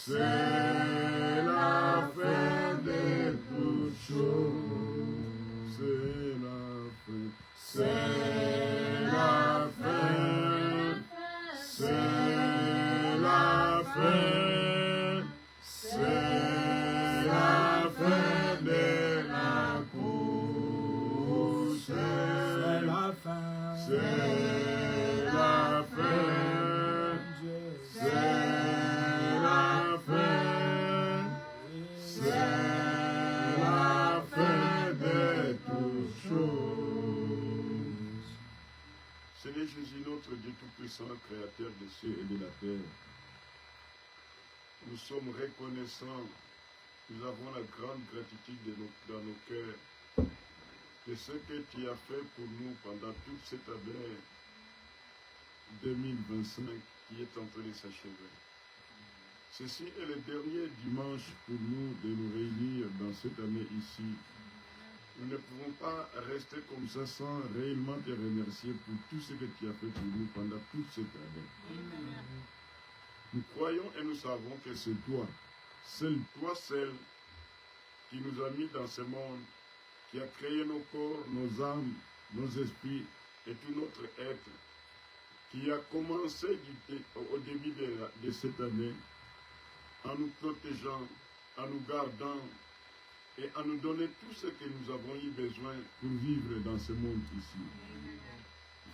C'est la fin de toutes choses. C'est la fin. C'est la fin. C'est la fin. C'est la fin de la course. C'est la fin. C'est la fin. C'est la fin. C'est la fin de toutes choses. Seigneur Jésus, notre Dieu Tout-Puissant, Créateur des cieux et de la terre, nous sommes reconnaissants, nous avons la grande gratitude dans nos cœurs de ce que tu as fait pour nous pendant toute cette année 2025 qui est en train de s'achever. Ceci est le dernier dimanche pour nous de nous réunir dans cette année ici. Nous ne pouvons pas rester comme ça sans réellement te remercier pour tout ce que tu as fait pour nous pendant toute cette année. Amen. Nous croyons et nous savons que c'est toi seul, qui nous a mis dans ce monde, qui a créé nos corps, nos âmes, nos esprits et tout notre être, qui a commencé au début de cette année en nous protégeant, en nous gardant et en nous donnant tout ce que nous avons eu besoin pour vivre dans ce monde ici.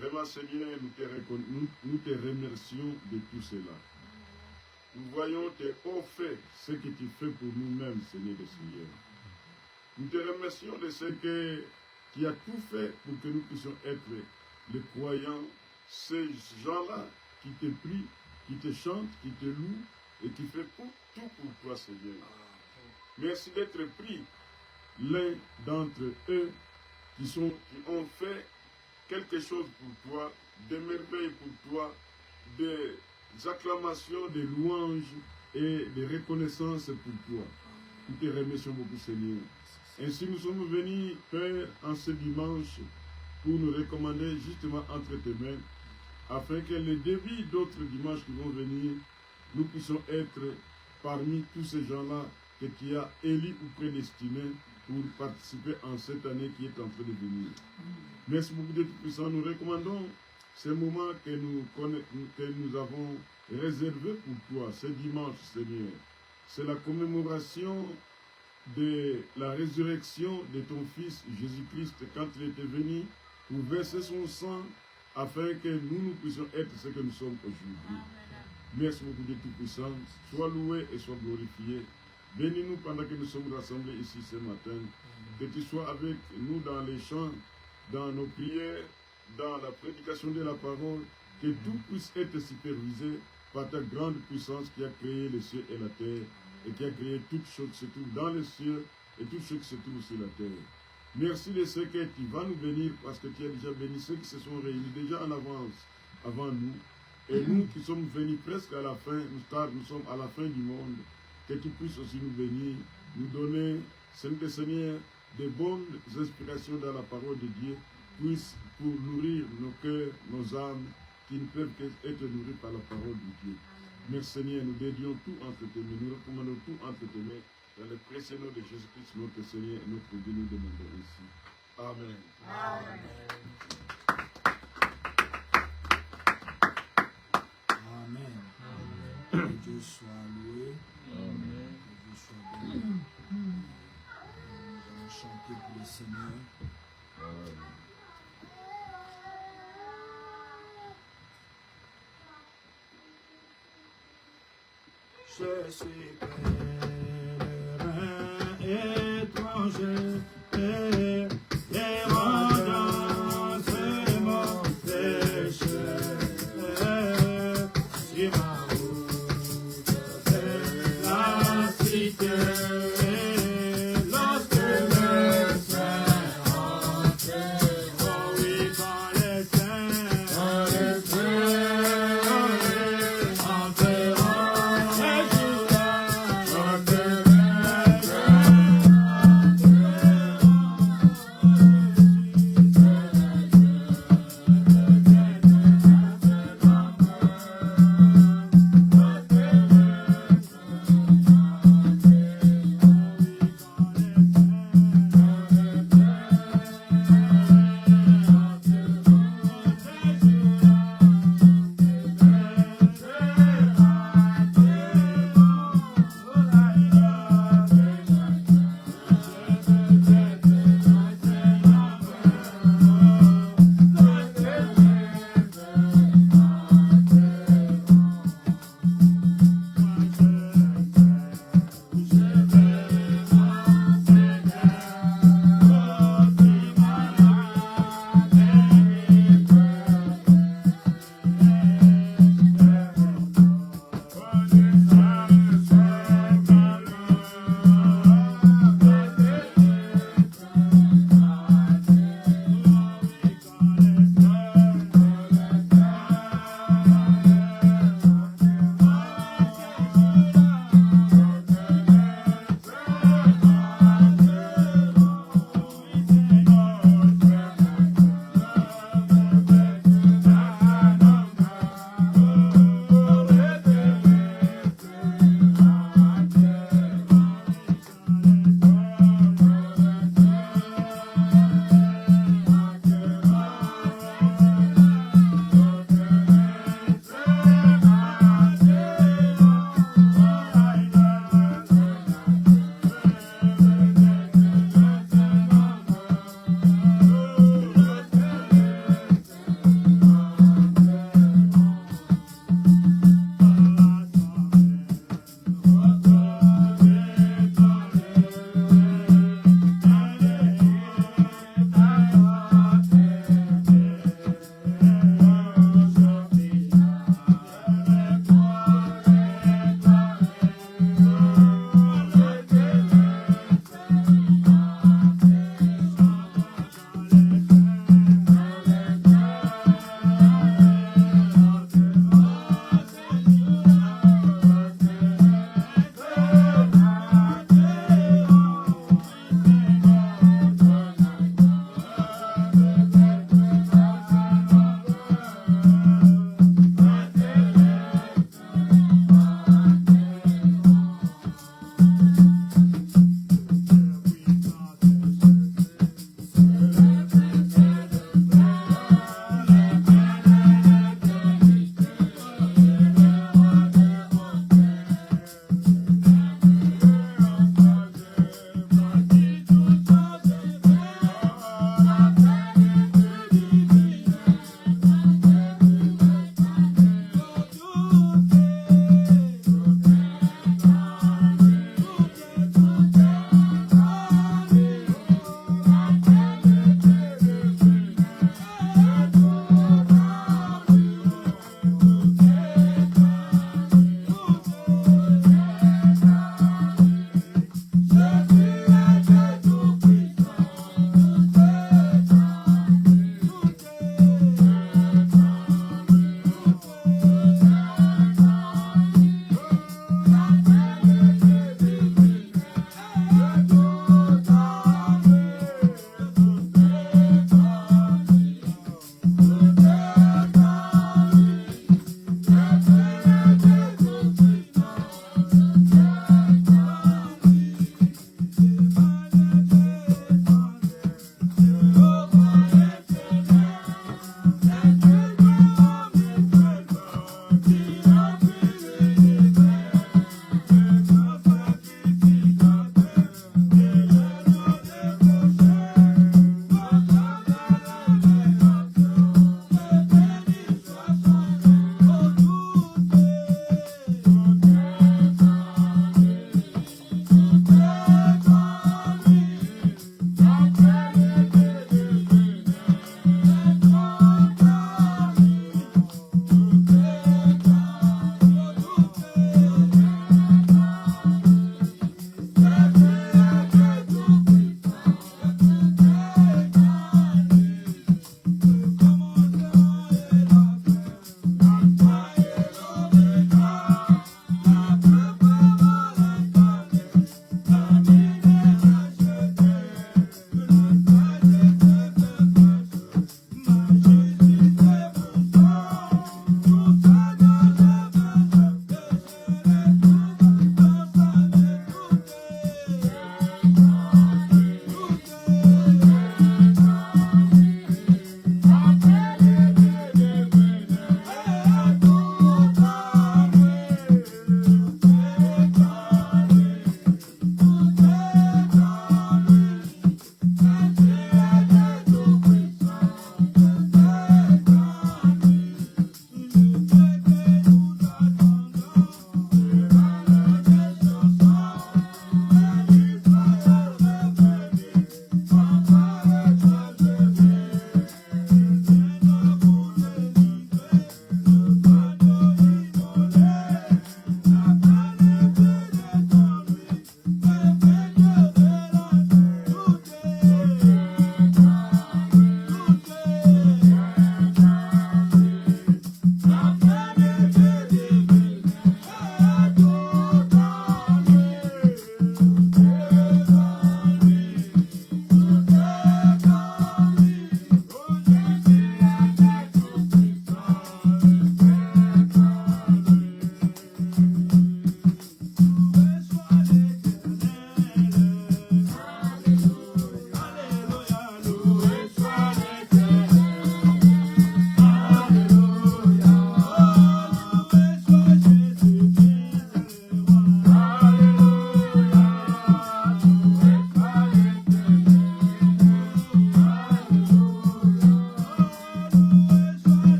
Vraiment, Seigneur, nous te remercions de tout cela. Nous voyons tes hauts faits, ce que tu fais pour nous-mêmes, Seigneur le Seigneur. Nous te remercions de ce que tu as tout fait pour que nous puissions être les croyants, ces gens-là qui te prient, qui te chantent, qui te louent et qui font tout pour toi, Seigneur. Merci d'être pris l'un d'entre eux qui ont fait quelque chose pour toi, des merveilles pour toi, des acclamations, des louanges et des reconnaissances pour toi. Nous te remercions beaucoup, Seigneur. Ainsi, nous sommes venus, Père, en ce dimanche, pour nous recommander justement entre tes mains, afin que les début d'autres dimanches qui vont venir, nous puissions être parmi tous ces gens-là que tu as élus ou prédestinés pour participer en cette année qui est en train de venir. Merci beaucoup de Tout-Puissant. Nous recommandons ces moments que nous avons réservés pour toi, ce dimanche, Seigneur. C'est la commémoration de la résurrection de ton Fils Jésus-Christ quand il était venu pour verser son sang afin que nous puissions être ce que nous sommes aujourd'hui. Merci beaucoup de Tout-Puissant. Sois loué et sois glorifié. Bénis-nous pendant que nous sommes rassemblés ici ce matin. Que tu sois avec nous dans les chants, dans nos prières, dans la prédication de la parole. Que tout puisse être supervisé par ta grande puissance qui a créé les cieux et la terre et qui a créé toutes choses qui se trouvent dans les cieux et toutes choses qui se trouvent sur la terre. Merci de ce que tu vas nous bénir parce que tu as déjà béni ceux qui se sont réunis déjà en avance avant nous. Et nous qui sommes venus presque à la fin, car nous sommes à la fin du monde, que tu puisses aussi nous bénir, nous donner, Seigneur, de bonnes inspirations dans la parole de Dieu, puisse pour nourrir nos cœurs, nos âmes, qui ne peuvent qu'être nourris par la parole de Dieu. Merci Seigneur, nous dédions tout entre tes mains, nous recommandons tout entre tes mains, dans le précieux nom de Jésus-Christ, notre Seigneur et notre Dieu, nous demandons ici. Amen. Amen. Amen. Que Dieu soit loué. Amen. Que Dieu soit béni. Nous allons chanter pour le Seigneur. Amen. Je suis pèlerin étranger et dans ce monde péché. Sur ma route, c'est la cité. Lorsque le Saint entre, oh oui, quand les saints entreront.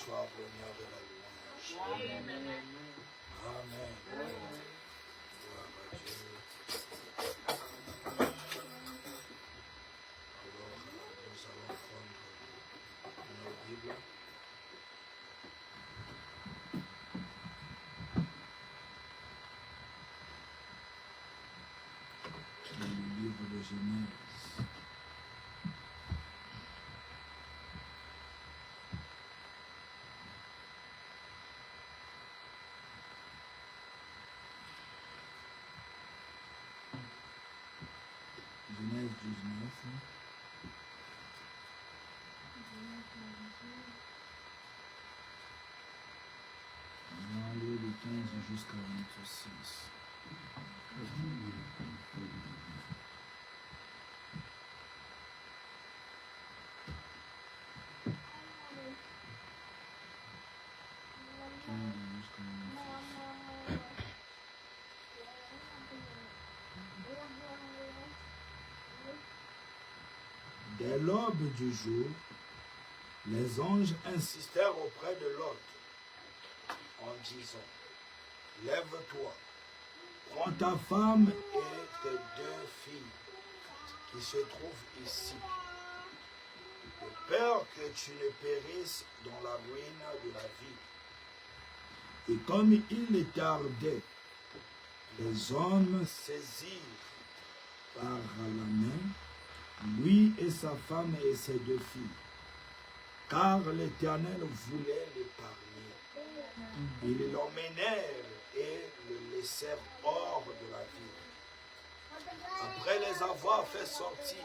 reçois l'honneur de la louange. Amen. Amen. Gloire à Dieu. Alors, nous allons prendre nos Bibles. Le livre de Genèse. Genèse 19. On va aller de 15 jusqu'à 26. Dès l'aube du jour, les anges insistèrent auprès de Lot en disant, « Lève-toi, prends ta femme et tes 2 filles qui se trouvent ici, de peur que tu ne périsses dans la ruine de la ville. » Et comme il tardait, les hommes saisirent par la main lui et sa femme et ses 2 filles, car l'Éternel voulait l'épargner. Ils l'emmenèrent et le laissèrent hors de la ville. Après les avoir fait sortir,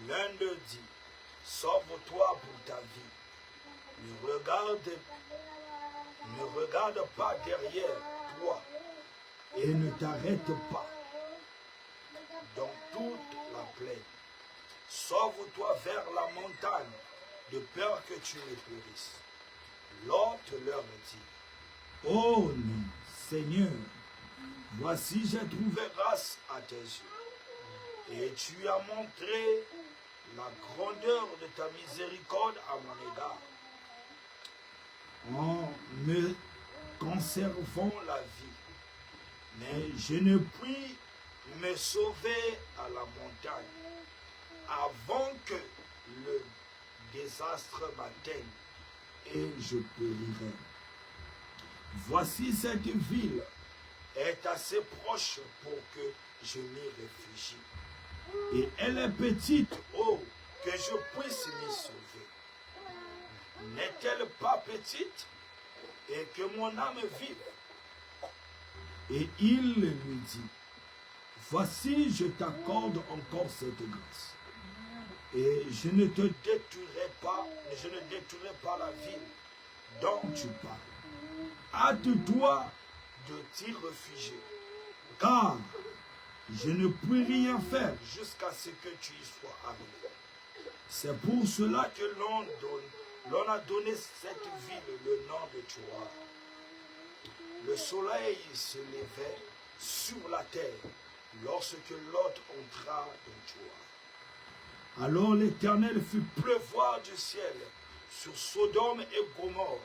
l'un d'eux dit, « Sauve-toi pour ta vie. Ne regarde pas derrière toi et ne t'arrête pas dans toute la plaine. Sauve-toi vers la montagne, de peur que tu ne périsses. » Lot leur dit, « Oh non, Seigneur, voici j'ai trouvé grâce à tes yeux, et tu as montré la grandeur de ta miséricorde à mon égard, en me conservant la vie. Mais je ne puis me sauver à la montagne, avant que le désastre m'atteigne et je périrai. Voici cette ville est assez proche pour que je m'y réfugie. Et elle est petite, oh, que je puisse m'y sauver. N'est-elle pas petite et que mon âme vive? Et il lui dit, voici, je t'accorde encore cette grâce. Et je ne détruirai pas la ville dont tu parles. Hâte-toi de t'y réfugier, car je ne puis rien faire jusqu'à ce que tu y sois arrivé. C'est pour cela que l'on a donné cette ville le nom de Tchoar. Le soleil se levait sur la terre lorsque Lot entra dans Tchoar. Alors l'Éternel fit pleuvoir du ciel sur Sodome et Gomorrhe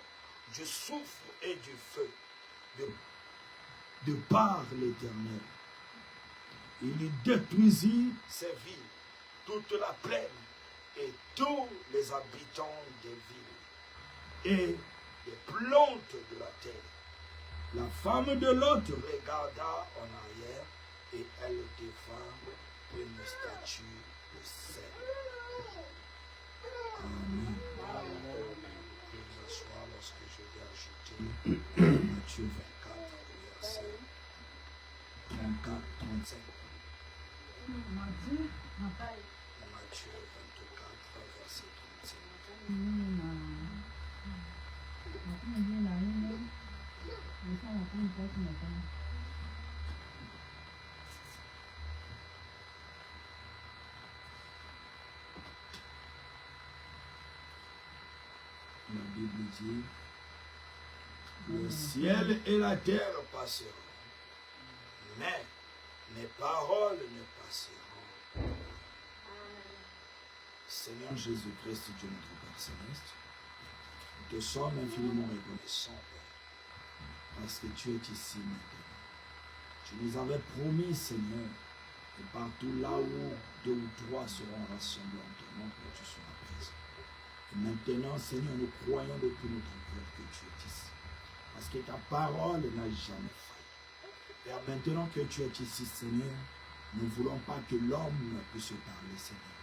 du soufre et du feu, de par l'Éternel. Il y détruisit ces villes, toute la plaine et tous les habitants des villes et des plantes de la terre. La femme de Lot regarda en arrière et elle devint une statue de sel. Amen. Je vais vous asseoir lorsque je vais ajouter Matthieu 24, verset 34, 35. Matthieu 24, verset 35. La Bible dit, le ciel et la terre passeront, mais mes paroles ne passeront. Seigneur Jésus-Christ, Dieu notre Père Céleste, te sommes infiniment reconnaissants, Père, parce que tu es ici maintenant. Tu nous avais promis, Seigneur, et partout là où 2 ou 3 seront rassemblés en ton nom, que tu seras présent. Et maintenant, Seigneur, nous croyons de tout notre cœur que tu es ici. Parce que ta parole n'a jamais failli. Père, maintenant que tu es ici, Seigneur, nous ne voulons pas que l'homme puisse parler, Seigneur,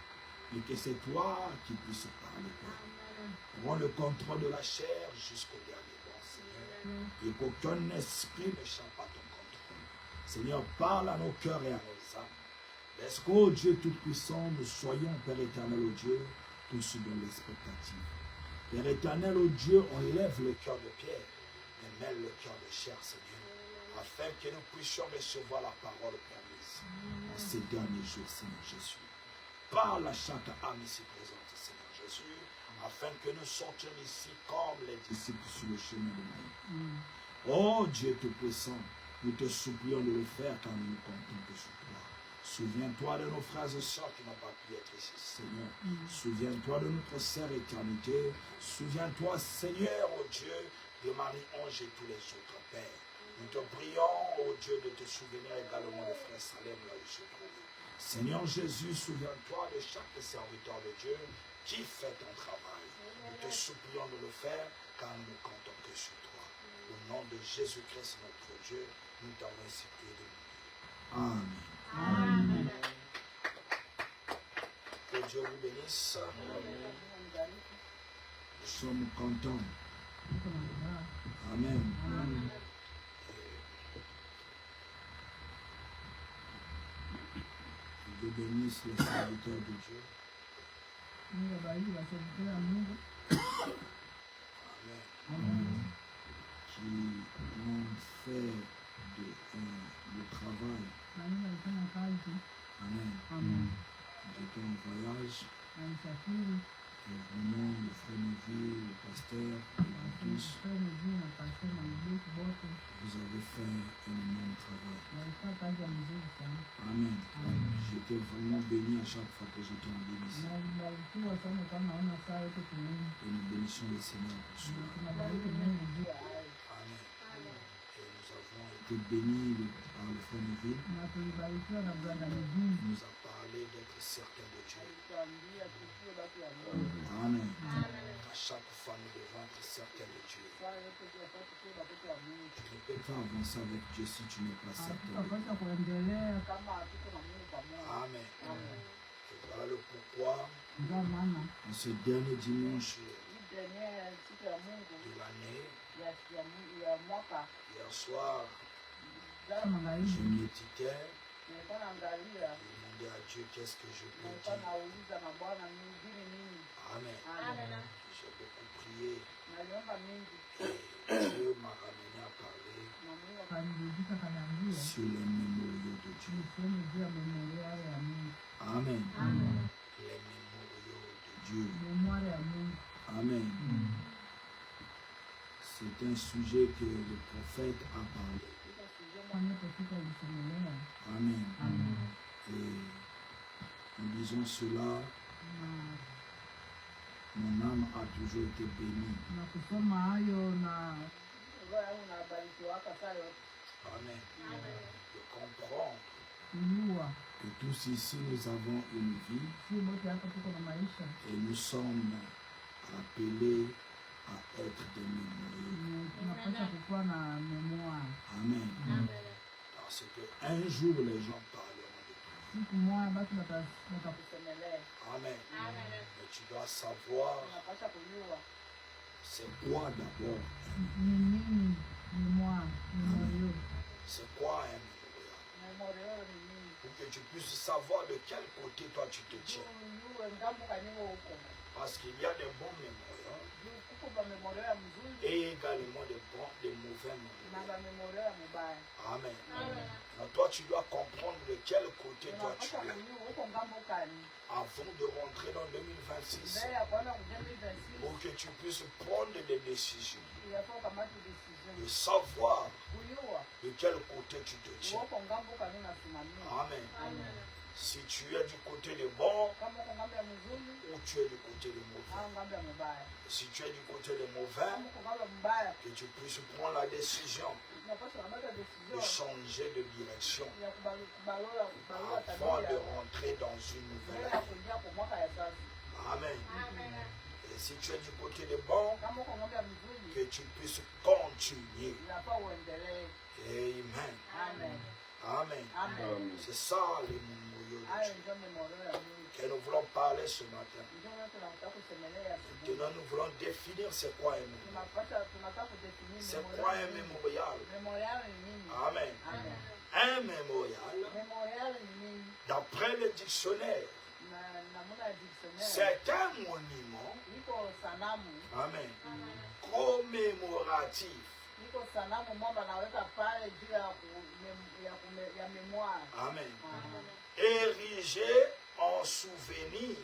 mais que c'est toi qui puisses parler, Père. Prends le contrôle de la chair jusqu'au dernier bon, Seigneur. Et qu'aucun esprit ne chape pas ton contrôle. Seigneur, parle à nos cœurs et à nos âmes. Laisse qu'au Dieu Tout-Puissant, nous soyons, Père éternel, au Dieu, tous dans l'expectative. Père éternel, au Dieu, on lève le cœur de pierre, mais mêle le cœur de chair, Seigneur, afin que nous puissions recevoir la parole promise en ces derniers jours, Seigneur Jésus. Parle à chaque âme ici présente, Seigneur Jésus, afin que nous sortions ici comme les disciples sur le chemin de Maïs. Oh Dieu Tout-Puissant, nous te supplions de le faire car nous ne comptons que sur toi. Souviens-toi de nos frères et sœurs qui n'ont pas pu être ici, Seigneur. Souviens-toi de notre sœur éternité. Souviens-toi, Seigneur, oh Dieu, de Marie-Ange et tous les autres pères. Nous te prions, oh Dieu, de te souvenir également de frère Salem là où il se trouve. Seigneur Jésus, souviens-toi de chaque serviteur de Dieu qui fait ton travail. Nous te supplions de le faire car nous ne comptons que sur toi. Au nom de Jésus-Christ, notre Dieu, nous t'avons ainsi prié de nous. Amen. Amen. Que Dieu vous bénisse. Nous sommes contents. Amen. Amen. Que Dieu bénisse les serviteurs de Dieu. Amen. Qui ont fait le travail. Amen. J'étais en voyage. Et vraiment, le frère Neville, le pasteur, tous, vous avez fait un énorme travail. Amen. J'étais vraiment béni à chaque fois que j'étais en l'église. Et nous bénissons le Seigneur pour cela. Amen. Et nous avons été bénis par le frère Neville. Il nous a parlé d'être certain de Dieu. Amen. À chaque fois, nous devons être certains de Dieu. Tu ne peux pas avancer avec Dieu si tu n'es pas certain de Dieu. Amen. Et voilà le pourquoi, en ce dernier dimanche de l'année, hier soir, je méditais. Je demandais à Dieu qu'est-ce que je peux dire. Amen. J'ai beaucoup prié. Et Dieu m'a ramené à parler sur les mémoriaux de Dieu. Amen. Les mémoriaux de Dieu. Amen. C'est un sujet que le prophète a parlé. Amen. Et en disant cela, mon âme a toujours été bénie. Amen. Je comprends que tous ici nous avons une vie et nous sommes appelés à être des mémoriaux. Amen. Parce qu'un jour les gens parleront de toi. Amen. Mais tu dois savoir c'est quoi d'abord. C'est quoi un mémorial? Pour que tu puisses savoir de quel côté toi tu te tiens. Parce qu'il y a des bons mémoriaux et également des mauvais mémoriaux. Amen. Alors toi tu dois comprendre de quel côté toi tu es. Avant de rentrer dans 2026, pour que tu puisses prendre des décisions. De savoir de quel côté tu te tiens. Amen. Si tu es du côté des bons, kama uko ngambo ya mzuri ou tu es du côté des mauvais. au ngambo ya mbaya. Si tu es du côté des mauvais, Kama uko ngambo ya mbaya, que tu puisses prendre la décision tunapaswa kamata de decision changer de direction ya kubalola avant de tabia rentrer dans une mbele nouvelle ya année. kuingia kwa mwaka ya sasa. Amen. Et si tu es du côté des bons, Kama uko ngambo ya mzuri, que tu puisses continuer. inafaa uendelee. Amen. Amen. Amen. Amen. C'est ça les mémoriaux de Hayo Dieu ndio memorio ya Mungu. que nous voulons parler ce matin. Ndio maana tunataka kusemelea asubuhi. Maintenant, nous voulons définir c'est quoi un mémorial. Tunataka kudefinir C'est quoi un mémorial? memorial ni nini? Amen. Amen. Un mémorial, Memorial ni nini? d'après le dictionnaire, Namuna ya dictionnaire. c'est un monument, Iko sanamu. amen, commémoratif, Iko sanamu mwamba naweka pale juu ya memoire. amen, Amen. érigé en souvenir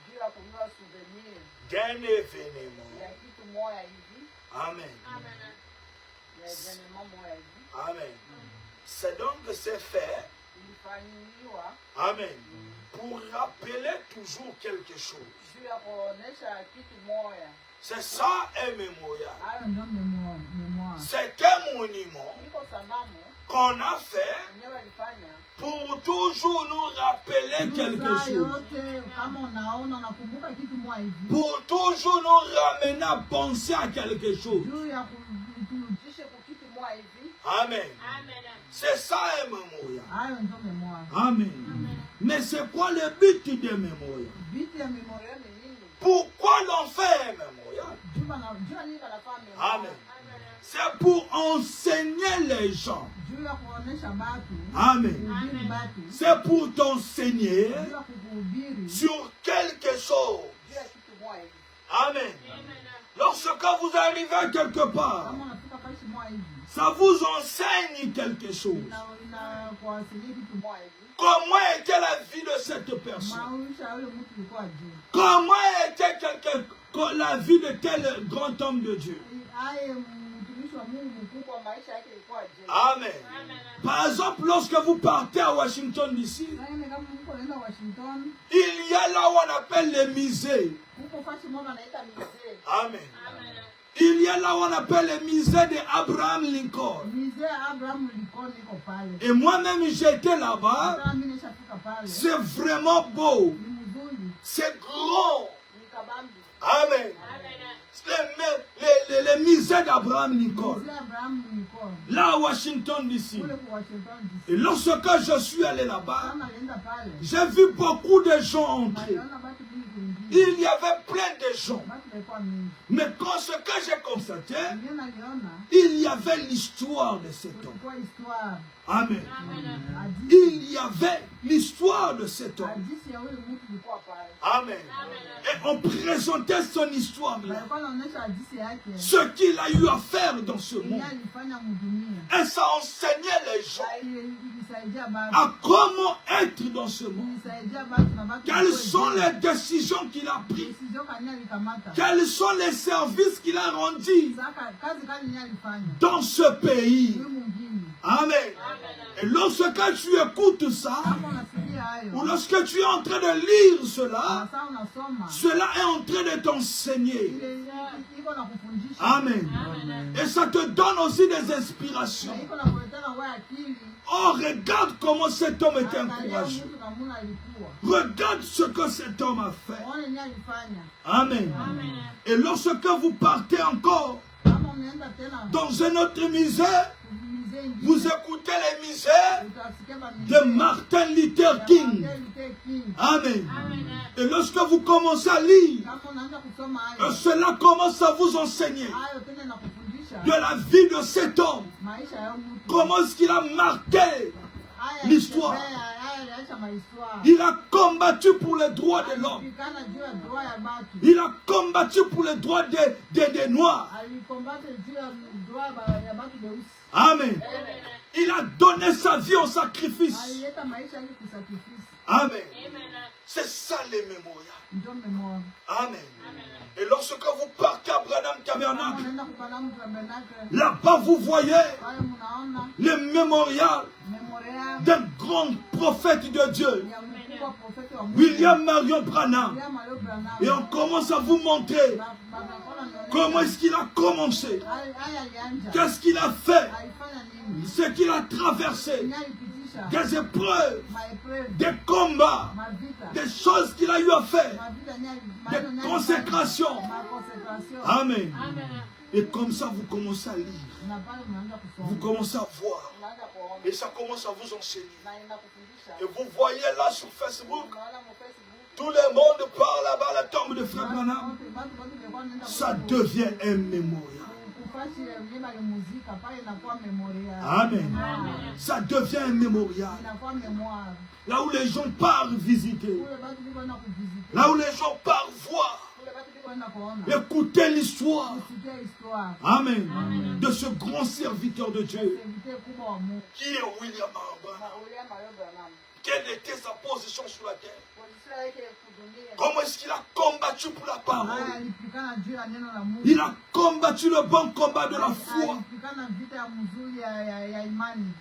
Juu ya kununua souvenir d'un événement, ya kitu moya hivi, amen, ya evenement moya hivi. amen. C'est donc c'est fait, Ilifanyiliwa amen, pour rappeler toujours quelque chose. juu ya kuonesha kitu moya. C'est ça un mémorial. Hayo ndio memoire. C'est un monument Iko sanamu qu'on a fait wenyewe walifanya pour toujours nous rappeler quelque chose. yote, kama unaona unakumbuka kitu moja hivi, Pour toujours nous ramener à penser à quelque chose. juu ya kuturudishe kwa kitu moja hivi. Amen. C'est ça un mémorial. Hayo ndio memoire. Amen. Mais c'est quoi le but des mémorials? Vitu ya memoria ni nini? Pourquoi l'on fait un mémorial? Juu nini wanafanya memoria? Amen. C'est pour enseigner les gens. Juu ya kuonesha batu. Amen. Kuhubiri batu. C'est pour t'enseigner Juu ya kuhubiri. sur quelque chose. Juu ya kitu moja hivi. Amen. Lorsque vous arrivez quelque part, Kama unafika pale moja hivi. ça vous enseigne quelque chose. Ina kuwasaidia kitu moja hivi. Comment était la vie de cette personne? Maisha yule mtu alikuwa juu. Comment était la vie de tel grand homme de Dieu? Aye mtumishi wa Mungu mkubwa, maisha yake ilikuwa je? Amen. Par exemple, lorsque vous partez à Washington DC, Kama mko naenda Washington, il y a là où on appelle les musées. huko fasi moja anaita musée. Amen. Il y a là où on appelle les musées d'Abraham Lincoln. Musée Abraham Lincoln iko pale. Et moi-même, j'étais là-bas. Sasa mimi nishafika pale. C'est vraiment beau. Ni mzuri, C'est grand. ni kabambi. Amen. Les musées d'Abraham Lincoln. Musée Abraham Lincoln. Là à Washington DC. Kule kwa Washington DC. Et lorsque je suis allé là-bas, Kama alienda pale. j'ai vu beaucoup de gens entrer. Aliona batu mingi kuingia. Il y avait plein de gens. Batu walikuwa mingi. Mais quand ce que j'ai constaté, Ndio aliona il y avait l'histoire de cet homme. kwa histoire. Amen. Hadithi. Il y avait l'histoire de cet homme. Hadithi ya yule mtu ilikuwa pale. Amen. Et on présentait son histoire là. Walikuwa wanaonyesha hadithi yake. Ce qu'il a eu à faire dans ce Yeye monde. alifanya mdunia. Et ça enseignait les gens Ilisaidia batu. à comment être dans ce monde. Ilisaidia batu na batu. Quelles sont les décisions qu'il a prises? Decision kani alikamata. Quels sont les services qu'il a rendus Saka kazi kani alifanya. dans ce pays? Huyu mwingine. Amen. Et lorsque tu écoutes ça, Kama unasikia hayo. ou lorsque tu es en train de lire cela, Sasa unasoma. cela est en train de t'enseigner. Ile iko na kufundisha. Amen. Et ça te donne aussi des Na inspirations. iko na kuletea wewe akili. Oh, regarde comment cet homme est Angalia encouragé. mtu namuna alikuwa. Regarde ce que cet homme a fait. Muone nini alifanya. Amen. Et lorsque vous partez encore Kama unaenda tena dans un autre musée, kuvumilia injili. vous écoutez les musées Utasikia ba de Martin Luther King. King. Amen. Et lorsque vous commencez à lire, Kama unaanza kusoma hayo. cela commence à vous enseigner Hayo tena na kufundisha. de la vie de cet homme. Maisha ya mtu. Comment est-ce qu'il a marqué Haya l'histoire. haya aliacha mahistoire. Il a combattu pour les droits de l'homme. Alipigana juu ya droit ya batu. Il a combattu pour les droits des Noirs. Alikombate juu ya droit ya batu beusi. Amen. Il a donné sa vie en sacrifice. Alileta maisha yake kusacrifice. Amen. C'est ça les mémorials. Ndio memoire. Amen. Et lorsque vous partez à Branham Kama Tabernacle, unaenda kupanda mtabernacle. là-bas vous voyez Pale mnaona le mémorial memoria d'un grand prophète de Dieu. ya mkubwa William Marion Branham. Et on commence à vous montrer comment est-ce qu'il a commencé, qu'est-ce qu'il a fait, ce qu'il a traversé, des épreuves, des combats, des choses qu'il a eu à faire, des consécrations. Amen. Et comme ça, vous commencez à lire. Vous commencez à voir. Et ça commence à vous enseigner. Et vous voyez là sur Facebook, tout le monde parle là-bas la tombe de Frère Branham. Ça devient un mémorial. Amen. Ça devient un mémorial. Là où les gens partent visiter. Là où les gens partent voir. Écoutez l'histoire. Amen. De ce grand serviteur de Dieu. Qui est William Branham. Quelle était sa position sur la terre? Comment est-ce qu'il a combattu pour la parole? Il a combattu le bon combat de la foi.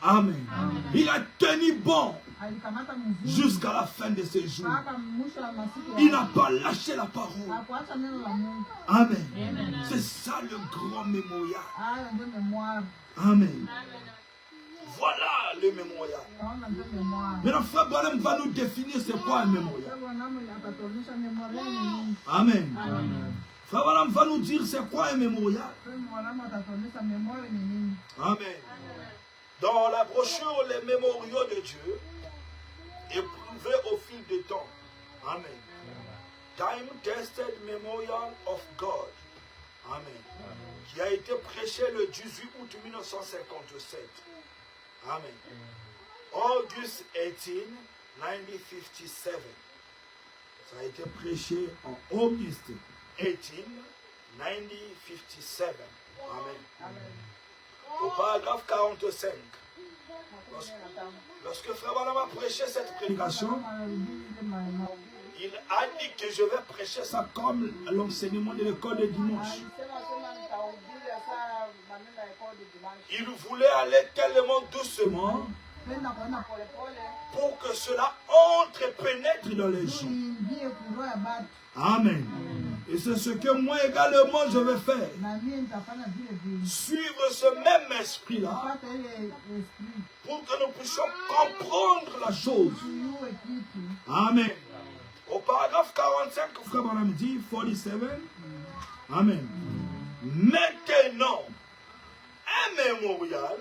Amen. Il a tenu bon jusqu'à la fin de ses jours. Il n'a pas lâché la parole. Amen. C'est ça le grand mémorial. Amen. Voilà le mémorial. Maintenant, Frère Branham va nous définir c'est quoi un mémorial. Amen. Frère Branham va nous dire c'est quoi un mémorial. Amen. Dans la brochure Les mémoriaux de Dieu, éprouvés au fil du temps. Amen. Time Tested Memorial of God. Amen. Qui a été prêché le 18 août 1957. Amen. August 18, 1957. Ça a été prêché en August 18, 1957. Amen. Au paragraphe 45. Lorsque Frère Branham a prêché cette prédication, il a dit que je vais prêcher ça comme l'enseignement de l'école de dimanche. Il voulait aller tellement doucement pour que cela entre, pénètre dans les gens. Amen. Et c'est ce que moi également je vais faire. Suivre ce même esprit-là pour que nous puissions comprendre la chose. Amen. Au paragraphe 45, Frère Branham dit, 47, Amen. Maintenant, un mémorial,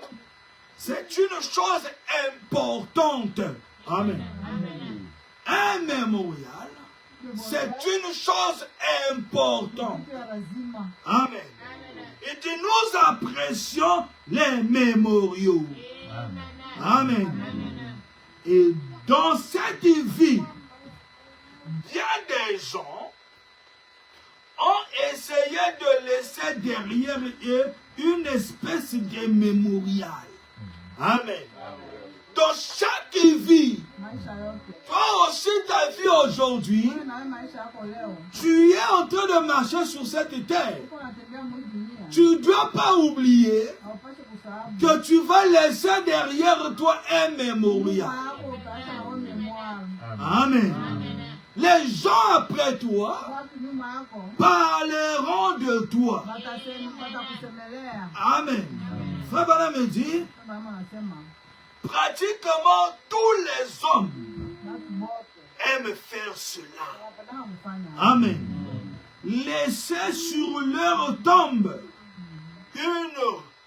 c'est une chose importante. Amen. Un mémorial, c'est une chose importante. Amen. Et dit, nous apprécions les mémoriaux. Amen. Et dans cette vie, bien des gens ont essayé de laisser derrière eux une espèce de mémorial. Amen. Dans chaque vie, toi aussi ta vie aujourd'hui, tu es en train de marcher sur cette terre. Tu ne dois pas oublier que tu vas laisser derrière toi un mémorial. Amen. Les gens après toi parleront de toi. Amen. Frère Branham me dit, pratiquement tous les hommes aiment faire cela. Amen. Laisser sur leur tombe une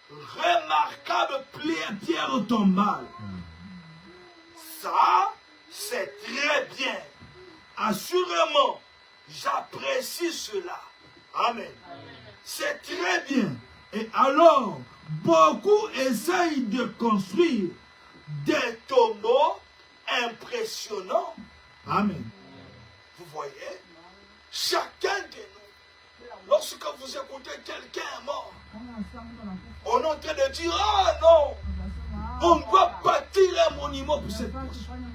remarquable pierre tombale. Ça, c'est très bien. Assurément, j'apprécie cela. Amen. C'est très bien. Et alors, beaucoup essayent de construire des tombeaux impressionnants. Amen. Vous voyez, chacun de nous, lorsque vous écoutez quelqu'un mort, on est en train de dire, ah non, on doit bâtir un monument pour cette personne.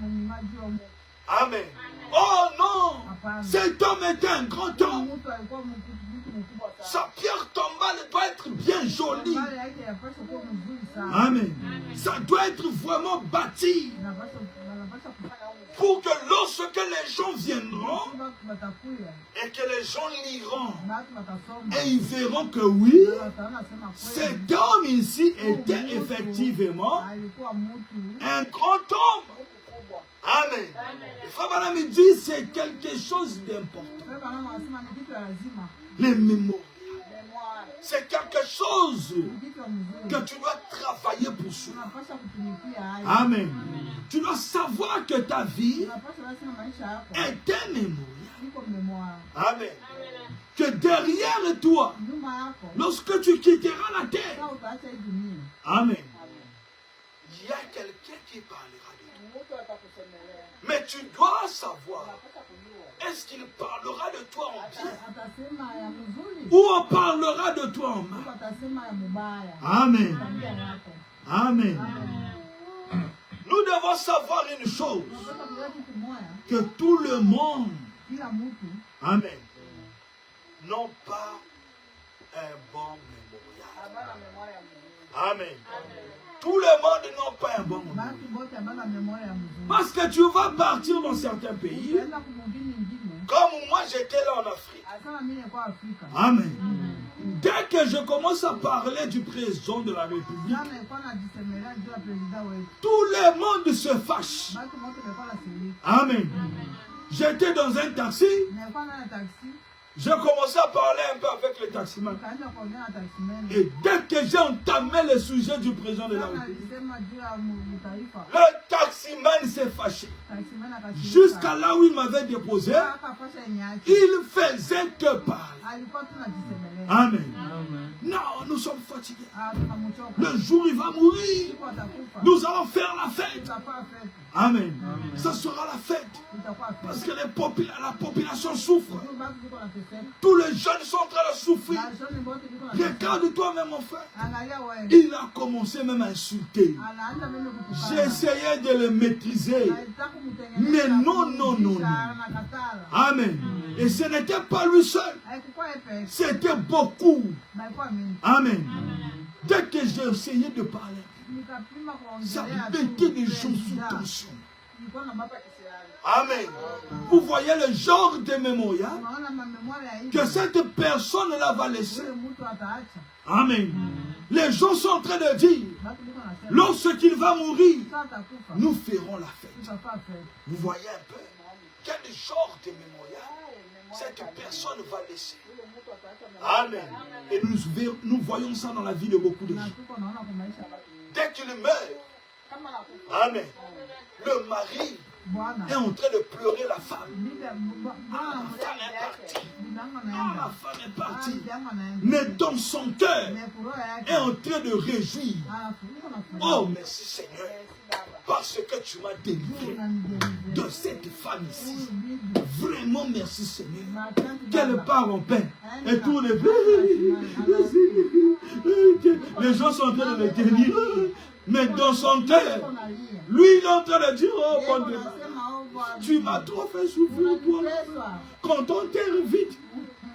Amen. Oh non, cet homme était un grand homme. Sa pierre tombale doit être bien jolie. Amen. Ça doit être vraiment bâti. Pour que lorsque les gens viendront et que les gens liront et ils verront que oui, cet homme ici était effectivement un grand homme. Amen. Le frère Branham me dit c'est quelque chose d'important. Les mémoires. C'est quelque chose que tu dois travailler pour cela. Amen. Tu dois savoir que ta vie est un mémorial. Amen. Que derrière toi, lorsque tu quitteras la terre, amen, il y a quelqu'un qui parlera de toi. Mais tu dois savoir, est-ce qu'il parlera de toi en bien ou on parlera de toi en mal? Amen. Amen. Nous devons savoir une chose, que tout le monde, amen, n'ont pas un bon mémorial. Amen. Tout le monde n'a pas un bon mémorial. Parce que tu vas partir dans certains pays, comme moi j'étais là en Afrique. Amen. Dès que je commence à parler du président de la République, tout le monde se fâche. Amen. J'étais dans un taxi. J'ai commencé à parler un peu avec le taximan. Et dès que j'ai entamé le sujet du président de la République, le taximan s'est fâché. Jusqu'à là où il m'avait déposé, il faisait que parler. Amen. Non, nous sommes fatigués. Le jour il va mourir, nous allons faire la fête. Amen. Ça sera la fête. Parce que la population souffre. Tous les jeunes sont en train de souffrir. Regarde-toi même mon frère. Il a commencé même à insulter. J'ai essayé de le maîtriser. Mais non, non, non, non. Amen. Et ce n'était pas lui seul. C'était beaucoup. Amen. Dès que j'ai essayé de parler, ça mettait les gens sous tension. Amen. Vous voyez le genre de mémorial que cette personne-là va laisser. Amen. Les gens sont en train de dire, lorsqu'il va mourir, nous ferons la fête. Vous voyez un peu quel genre de mémorial cette personne va laisser. Amen. Et nous voyons ça dans la vie de beaucoup de gens. Dès qu'il meurt, amen, le mari est en train de pleurer la femme. Ah, la femme est partie. Ah, la femme est partie. Mais dans son cœur est en train de réjouir. Oh, merci Seigneur. Parce que tu m'as délivré de cette femme ici. Vraiment merci Seigneur. Qu'elle part en paix. Et tous les gens sont en train de le délivrer. Mais dans son cœur, lui il est en train de dire, oh mon Dieu, tu m'as trop fait souffrir toi. Quand on t'invite.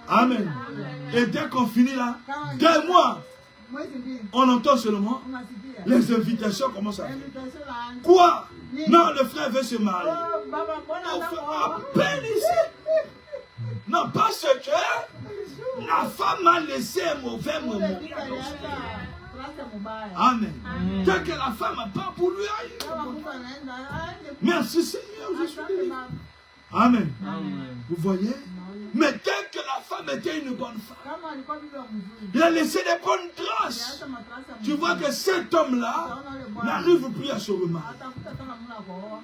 Amen. Et dès qu'on finit là, 2 mois, on entend seulement les invitations commencent à faire. Quoi? Non, le frère veut se marier. À peine ici. Non, parce que la femme a laissé un mauvais moment. Amen. Dès que la femme n'a pas pour lui, merci Seigneur, je suis délivré. Amen. Vous voyez? Mais dès que la femme était une bonne femme, il a laissé des bonnes traces. Tu vois que cet homme-là n'arrive plus à se remarier.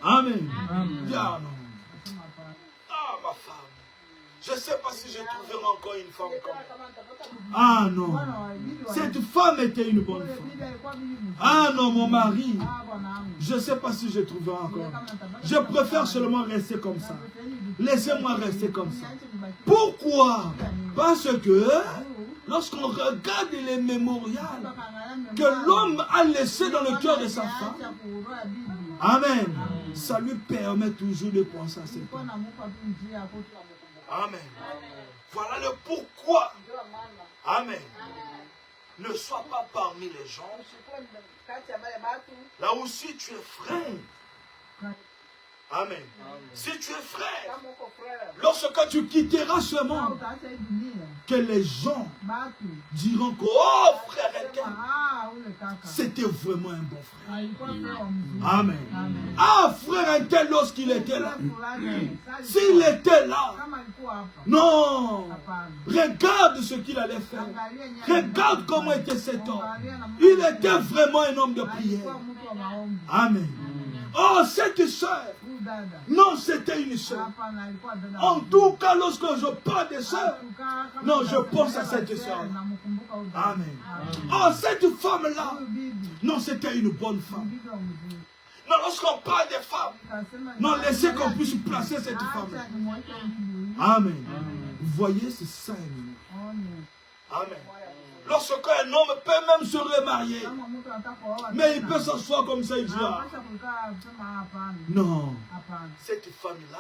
Amen. Ah, ma femme. Je ne sais pas si je trouverai encore une femme comme elle. Ah non. Cette femme était une bonne femme. Ah non, mon mari. Je ne sais pas si je trouverai encore. Je préfère seulement rester comme ça. Laissez-moi rester comme ça. Pourquoi? Parce que lorsqu'on regarde les mémorials que l'homme a laissés dans le cœur de sa femme, amen, ça lui permet toujours de penser à cette femme. Amen. Voilà le pourquoi Amen. Ne sois pas parmi les gens. Là aussi tu es frère. Amen. Si tu es frère, lorsque tu quitteras ce monde, que les gens diront que, oh frère, c'était vraiment un bon frère. Amen. Ah frère Intel, lorsqu'il était là, s'il était là, non, regarde ce qu'il allait faire. Regarde comment était cet homme. Il était vraiment un homme de prière. Amen. Oh, cette soeur, non, c'était une soeur. En tout cas, lorsque je parle de soeur, non, je pense à cette soeur. Amen. Oh, cette femme-là, non, c'était une bonne femme. Non, lorsqu'on parle des femmes, non, laissez qu'on puisse placer cette femme-là. Amen. Vous voyez, c'est ça. Amen. Lorsqu'un homme peut même se remarier, mais il peut s'asseoir comme ça et dire, non, cette femme-là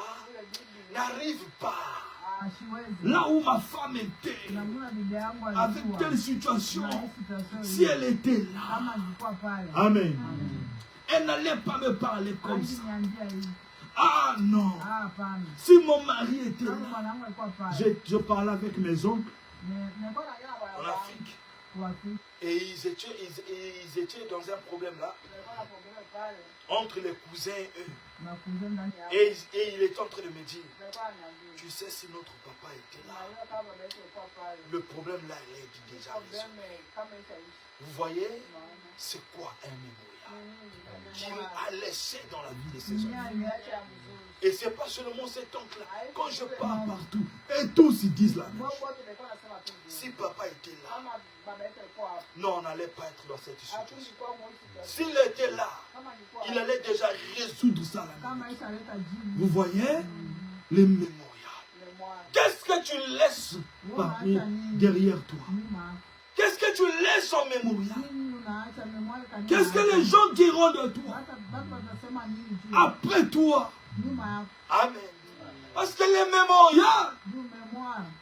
n'arrive pas là où ma femme était, avec telle situation, si elle était là, amen, elle n'allait pas me parler comme ça. Ah non, si mon mari était là, je parlais avec mes oncles en Afrique. Et ils étaient dans un problème là, entre les cousins et eux. Et il était en train de me dire, tu sais, si notre papa était là, le problème là, il est déjà résolu. Vous voyez, c'est quoi un mémorial qu'il a laissé dans la vie de ses enfants. Et c'est pas seulement cet oncle-là. Quand je pars partout, et tous ils disent la même chose. Si papa était là, non, on n'allait pas être dans cette situation. S'il était là, il allait déjà résoudre ça là. Vous voyez, les mémorials. Qu'est-ce que tu laisses derrière toi? Qu'est-ce que tu laisses en mémorial? Qu'est-ce que les gens diront de toi après toi? Amen. Parce que les mémorials,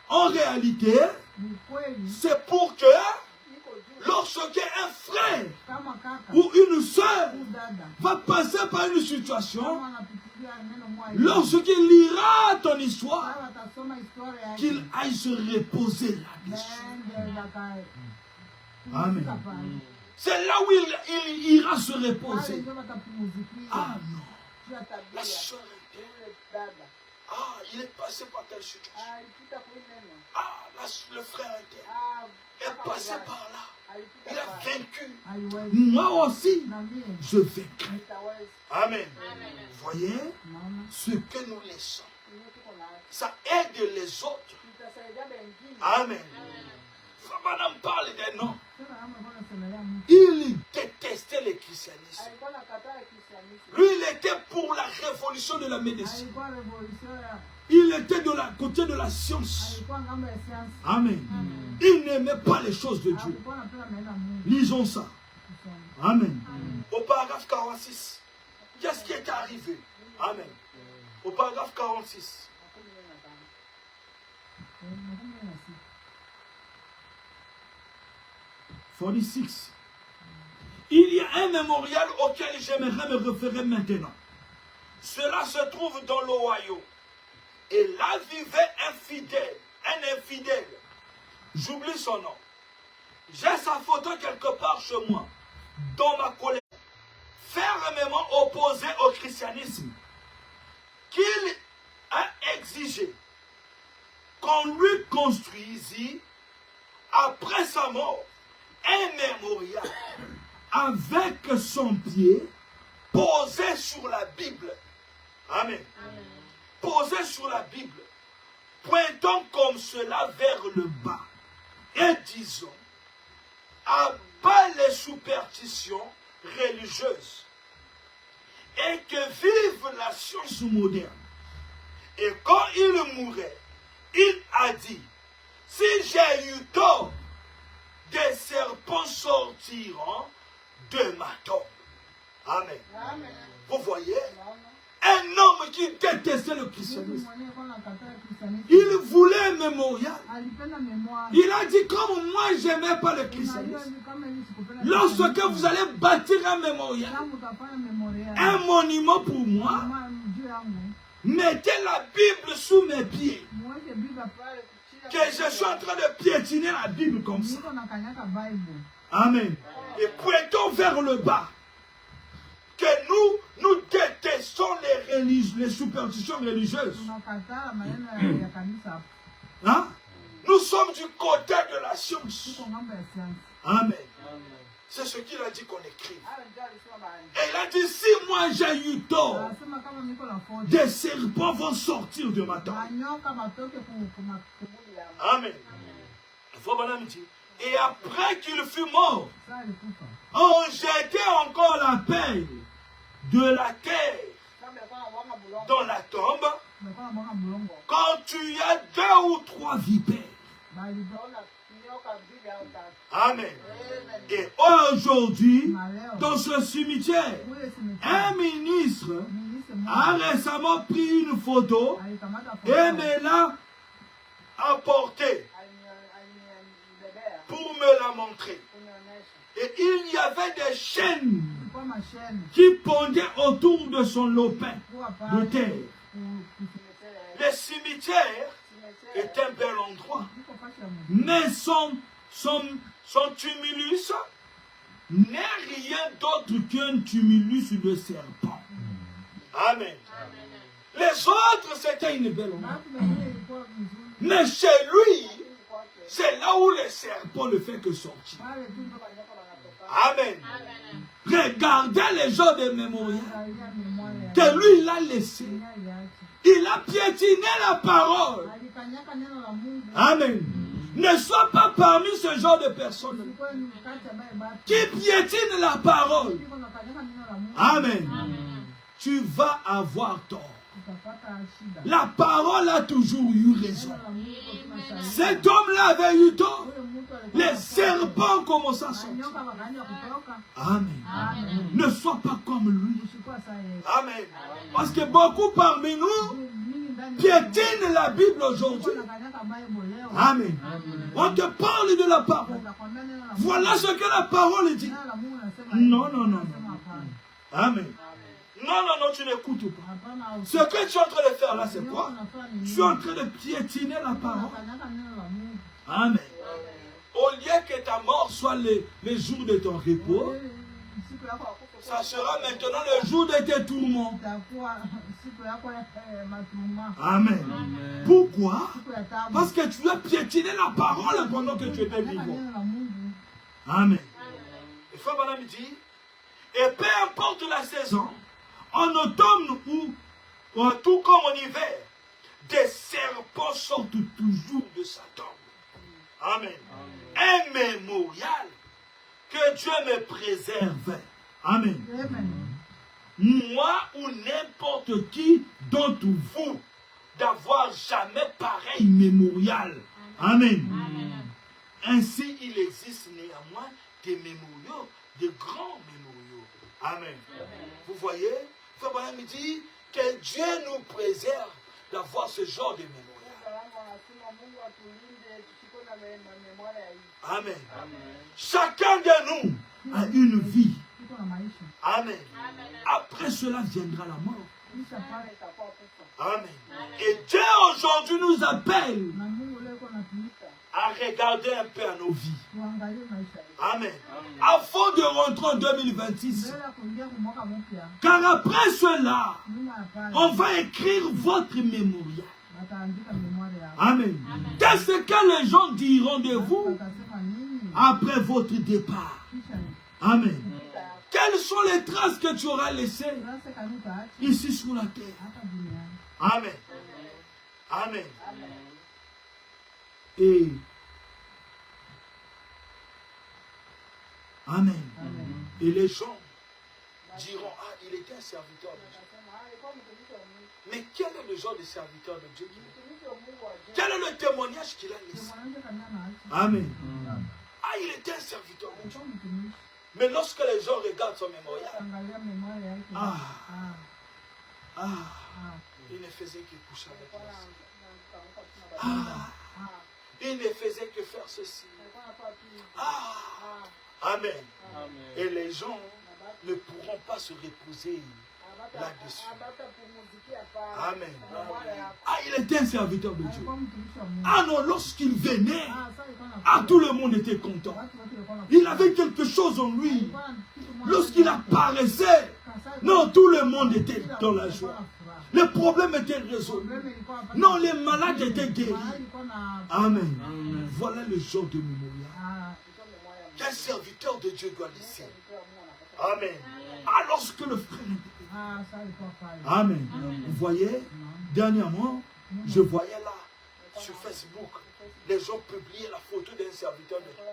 en réalité, c'est pour que lorsqu'un frère ou une soeur va passer par une situation, lorsqu'il lira ton histoire, qu'il aille se reposer là-dessus. Amen. C'est là où il ira se reposer. Ah non. La soeur était. Ah, il est passé par telle situation. Ah, le frère était. Est passé par là. Il a vaincu. Moi aussi, je vaincrai. Amen. Vous voyez, ce que nous laissons, ça aide les autres. Amen. Madame parle des noms. Il détestait le christianisme. Lui, il était pour la révolution de la médecine. Il était de la côté de la science. Amen. Il n'aimait pas les choses de Dieu. Lisons ça. Amen. Au paragraphe 46, qu'est-ce qui est arrivé? Amen. Au paragraphe 46. 46. Il y a un mémorial auquel j'aimerais me référer maintenant. Cela se trouve dans l'Ohio. Et là vivait un infidèle. J'oublie son nom. J'ai sa photo quelque part chez moi, dans ma collection. Fermement opposé au christianisme, qu'il a exigé qu'on lui construisit, après sa mort, un mémorial avec son pied posé sur la Bible. Amen. Posé sur la Bible, pointant comme cela vers le bas et disons, à bas les superstitions religieuses et que vive la science moderne. Et quand il mourait, il a dit, si j'ai eu tort, des serpents sortiront de ma tombe. Amen. Amen. Vous voyez, Un homme qui détestait le christianisme. Il voulait un mémorial. Il a dit, comme moi, je n'aimais pas le christianisme. Lorsque vous allez bâtir un mémorial, un monument pour moi, mettez la Bible sous mes pieds. Que je suis en train de piétiner la Bible comme ça. Amen. Et pointons vers le bas. Que nous détestons les superstitions religieuses. Hein? Nous sommes du côté de la science. Amen. C'est ce qu'il a dit qu'on écrive. Et il a dit, si moi j'ai eu tort, des serpents vont sortir de ma tente. Amen. Et après qu'il fut mort, on jetait encore la paix de la terre dans la tombe quand tu as 2 ou 3 vipères. Amen. Et aujourd'hui, dans ce cimetière, un ministre a récemment pris une photo et me l'a apportée pour me la montrer. Et il y avait des chaînes qui pendaient autour de son lopin de terre. Le cimetière est un bel endroit. Mais son tumulus n'est rien d'autre qu'un tumulus de serpent. Amen. Les autres, c'était une belle endroit. Mais chez lui, c'est là où le serpent ne fait que sortir. Amen. Regardez les gens de mémorial que lui, il a laissé. Il a piétiné la parole. Amen. Ne sois pas parmi ce genre de personnes qui piétinent la parole. Amen. Tu vas avoir tort. La parole a toujours eu raison. Cet homme-là avait eu tort. Les serpents commencent à sortir. Amen. Ne sois pas comme lui. Amen. Parce que beaucoup parmi nous piétinent la Bible aujourd'hui. Amen. On te parle de la parole. Voilà ce que la parole dit. Non, non, non. Amen. Non, tu n'écoutes pas. Ce que tu es en train de faire là, c'est quoi? Tu es en train de piétiner la parole. Amen. Au lieu que ta mort soit les jours de ton repos, ça sera maintenant le jour de tes tourments. Amen. Pourquoi? Parce que tu as piétiné la parole pendant que tu étais vivant. Amen. Et Frère Branham dit, et peu importe la saison, en automne ou tout comme en hiver, des serpents sortent toujours de sa tombe. Amen. Un mémorial que Dieu me préserve. Amen. Moi ou n'importe qui d'entre vous d'avoir jamais pareil mémorial. Amen. Ainsi, il existe néanmoins des mémoriaux, de grands mémoriaux. Amen. Vous voyez, Frère Branham dit que Dieu nous préserve d'avoir ce genre de mémorial. Amen. Chacun de nous a une vie. Amen. Après cela viendra la mort. Amen. Et Dieu aujourd'hui nous appelle à regarder un peu à nos vies. Amen. Afin de rentrer en 2026. Car après cela, on va écrire votre mémorial. Amen. Qu'est-ce que les gens diront de vous après votre départ? Amen. Quelles sont les traces que tu auras laissées ici sur la terre? Amen. Amen. Et Amen. Et les gens diront, ah, il était un serviteur de Dieu. Mais quel est le genre de serviteur de Dieu qu'il est? Quel est le témoignage qu'il a laissé? Amen. Ah, il était un serviteur de Dieu. Mais lorsque les gens regardent son mémorial, Ah, il ne faisait que coucher avec la sœur. Il ne faisait que faire ceci. Amen. Et les gens ne pourront pas se reposer là-dessus. Amen. Ah, il était un serviteur de Dieu. Ah non, lorsqu'il venait, tout le monde était content. Il avait quelque chose en lui. Lorsqu'il apparaissait, non, tout le monde était dans la joie. Les problèmes étaient résolus. Non, les malades étaient guéris. Amen. Voilà le genre de mémorial qu'un serviteur de Dieu doit laisser. Amen. Lorsque le frère... Amen. Vous voyez, dernièrement, je voyais là, sur Facebook, les gens publiaient la photo d'un serviteur de Dieu.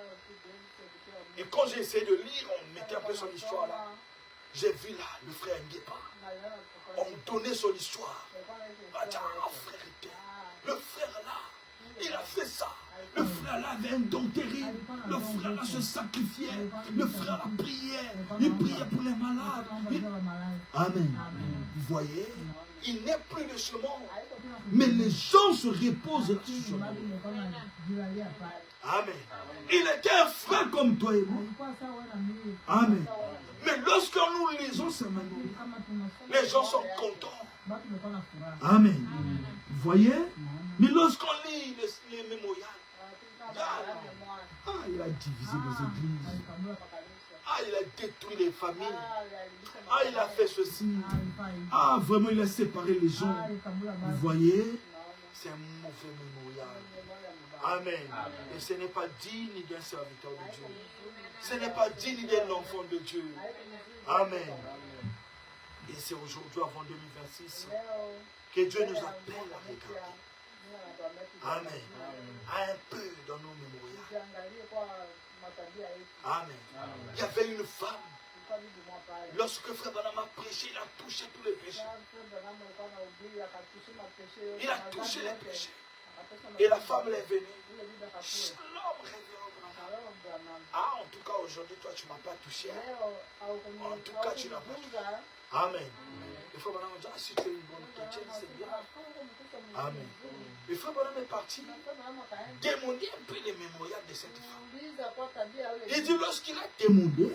Et quand j'ai essayé de lire, on mettait un peu son histoire là. J'ai vu là, le frère Nguépa. On donnait son histoire. Frère, le frère là, il a fait ça. Le frère là avait un don terrible. Le frère là se sacrifiait. Le frère là priait. Il priait pour les malades. Amen. Vous voyez, il n'est plus de ce monde. Mais les gens se reposent là-dessus. Amen. Il était un frère comme toi et moi. Amen. Mais lorsque nous lisons ce manuel, les gens sont contents. Amen. Vous voyez? Mais lorsqu'on lit les mémorials, il a divisé les églises. Il a détruit les familles. Il a fait ceci. Vraiment, il a séparé les gens. Vous voyez? C'est un mauvais mémorial. Amen. Et ce n'est pas digne d'un serviteur de Dieu. Ce n'est pas digne d'un enfant de Dieu. Amen. Et c'est aujourd'hui, avant 2026, que Dieu nous appelle à regarder. Amen. Un peu dans nos mémorials. Amen. Il y avait une femme. Lorsque Frère Branham a prêché, il a touché tous les péchés. Il a touché les péchés. Et la femme est venue. Shalom, révérend Branham. En tout cas, aujourd'hui, toi, tu ne m'as pas touché. En tout cas, tu n'as pas touché. Amen. Le frère Branham a dit, si tu es une bonne chrétienne, c'est bien. Amen. Le frère Branham est parti démonder un peu les mémorials de cette femme. Il dit, lorsqu'il a démondé,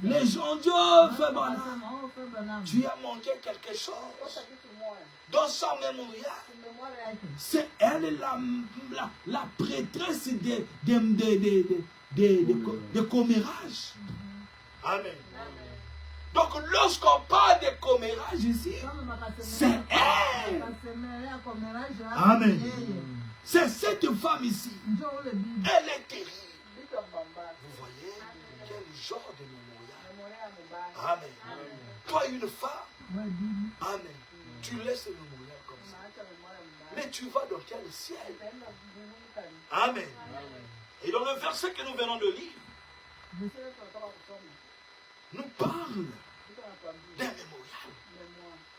les gens disent, oh, frère Branham, tu as manqué quelque chose. Dans son mémorial, c'est elle la prêtresse des commérages. Amen. Donc, lorsqu'on parle de commérage ici, c'est elle. Amen. C'est cette femme ici. Elle est terrible. Vous voyez quel genre de mémorial. Amen. Toi, une femme. Amen. Tu laisses le mémorial comme ça. Mais tu vas dans quel ciel? Amen. Et dans le verset que nous venons de lire, nous parle d'un mémorial.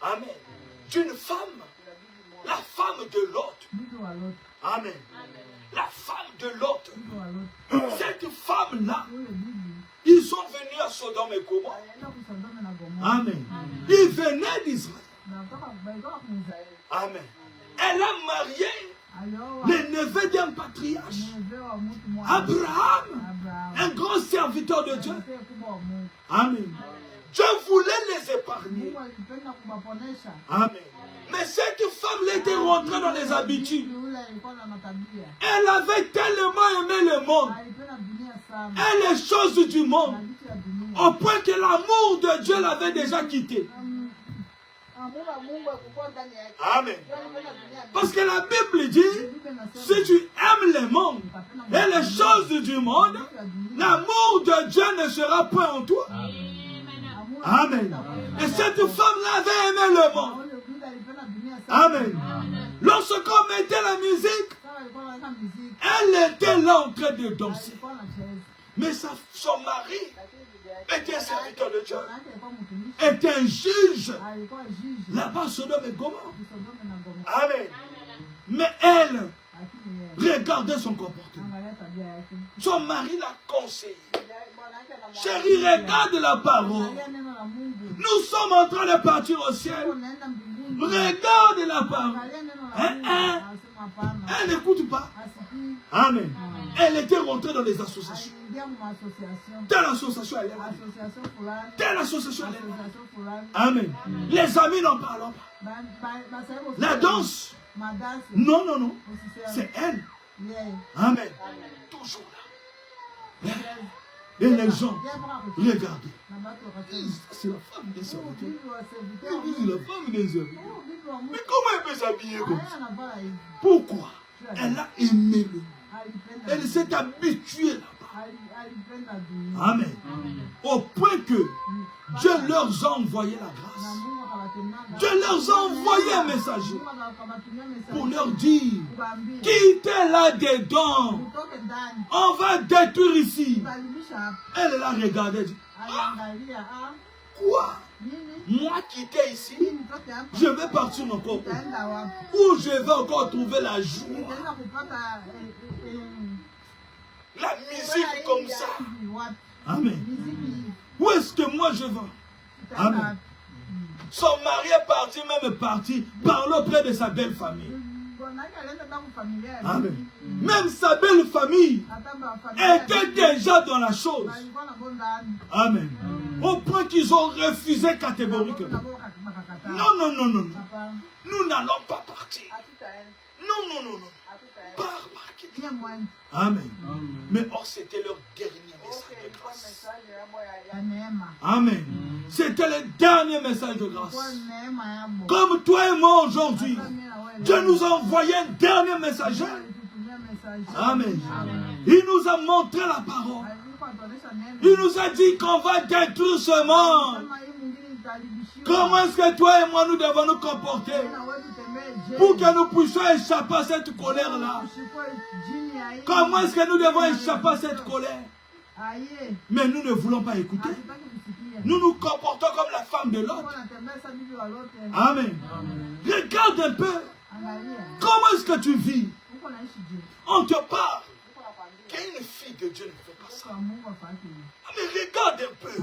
Amen. D'une femme. La femme de Lot. Amen. La femme de Lot. Cette femme-là, ils sont venus à Sodome et Gomorrhe. Amen. Ils venaient d'Israël. Amen. Elle a marié le neveu d'un patriarche. Abraham, un grand serviteur de Dieu. Amen. Dieu voulait les épargner. Amen. Mais cette femme était rentrée dans les habitudes. Elle avait tellement aimé le monde et les choses du monde, au point que l'amour de Dieu l'avait déjà quitté. Amen. Parce que la Bible dit, si tu aimes le monde et les choses du monde, l'amour de Dieu ne sera point en toi. Amen. Et cette femme-là avait aimé le monde. Amen. Lorsqu'on mettait la musique, elle était là en train de danser. Mais son mari était un serviteur de Dieu, était un juge là-bas, Sodome et Gomorrhe. Amen. Mais elle regardait son comportement. Son mari l'a conseillé. Chérie, regarde la parole. Nous sommes en train de partir au ciel. Regarde la parole. Elle n'écoute pas. Amen. Elle était rentrée dans les associations. Telle association, elle est là. Telle association, elle est là. Amen. Les amis n'en parlent pas. La danse. Non, non, non. C'est elle. Amen. Toujours là. Et les gens, regardez. C'est la femme des serviteurs. C'est la femme des serviteurs. Mais comment elle peut s'habiller comme ça? Pourquoi? Elle a aimé le monde. Elle s'est habituée là-bas. Amen. Au point que Dieu leur a envoyé la grâce. Dieu leur a envoyé un messager pour leur dire, quittez là-dedans. On va détruire ici. Elle l'a regardé et dit, ah, quoi? Moi quitter ici, je vais partir encore où je vais encore trouver la joie. La musique comme ça. Amen. Où est-ce que moi je vais? Amen. Son mari est parti, même parti, parler auprès de sa belle famille. Amen. Même sa belle famille était déjà dans la chose. Amen. Au point qu'ils ont refusé catégoriquement. Non, non, non, non. Nous n'allons pas partir. Non, non, non, non. Amen. Mais or, c'était leur dernier message de grâce. Amen. C'était le dernier message de grâce. Comme toi et moi aujourd'hui, Dieu nous a envoyé un dernier messager. Amen. Il nous a montré la parole. Il nous a dit qu'on va détruire ce monde. Comment est-ce que toi et moi nous devons nous comporter pour que nous puissions échapper à cette colère-là? Comment est-ce que nous devons échapper à cette colère? Mais nous ne voulons pas écouter. Nous nous comportons comme la femme de l'autre. Amen. Regarde un peu. Comment est-ce que tu vis? On te parle qu'une fille de Dieu ne fait pas ça. Mais regarde un peu.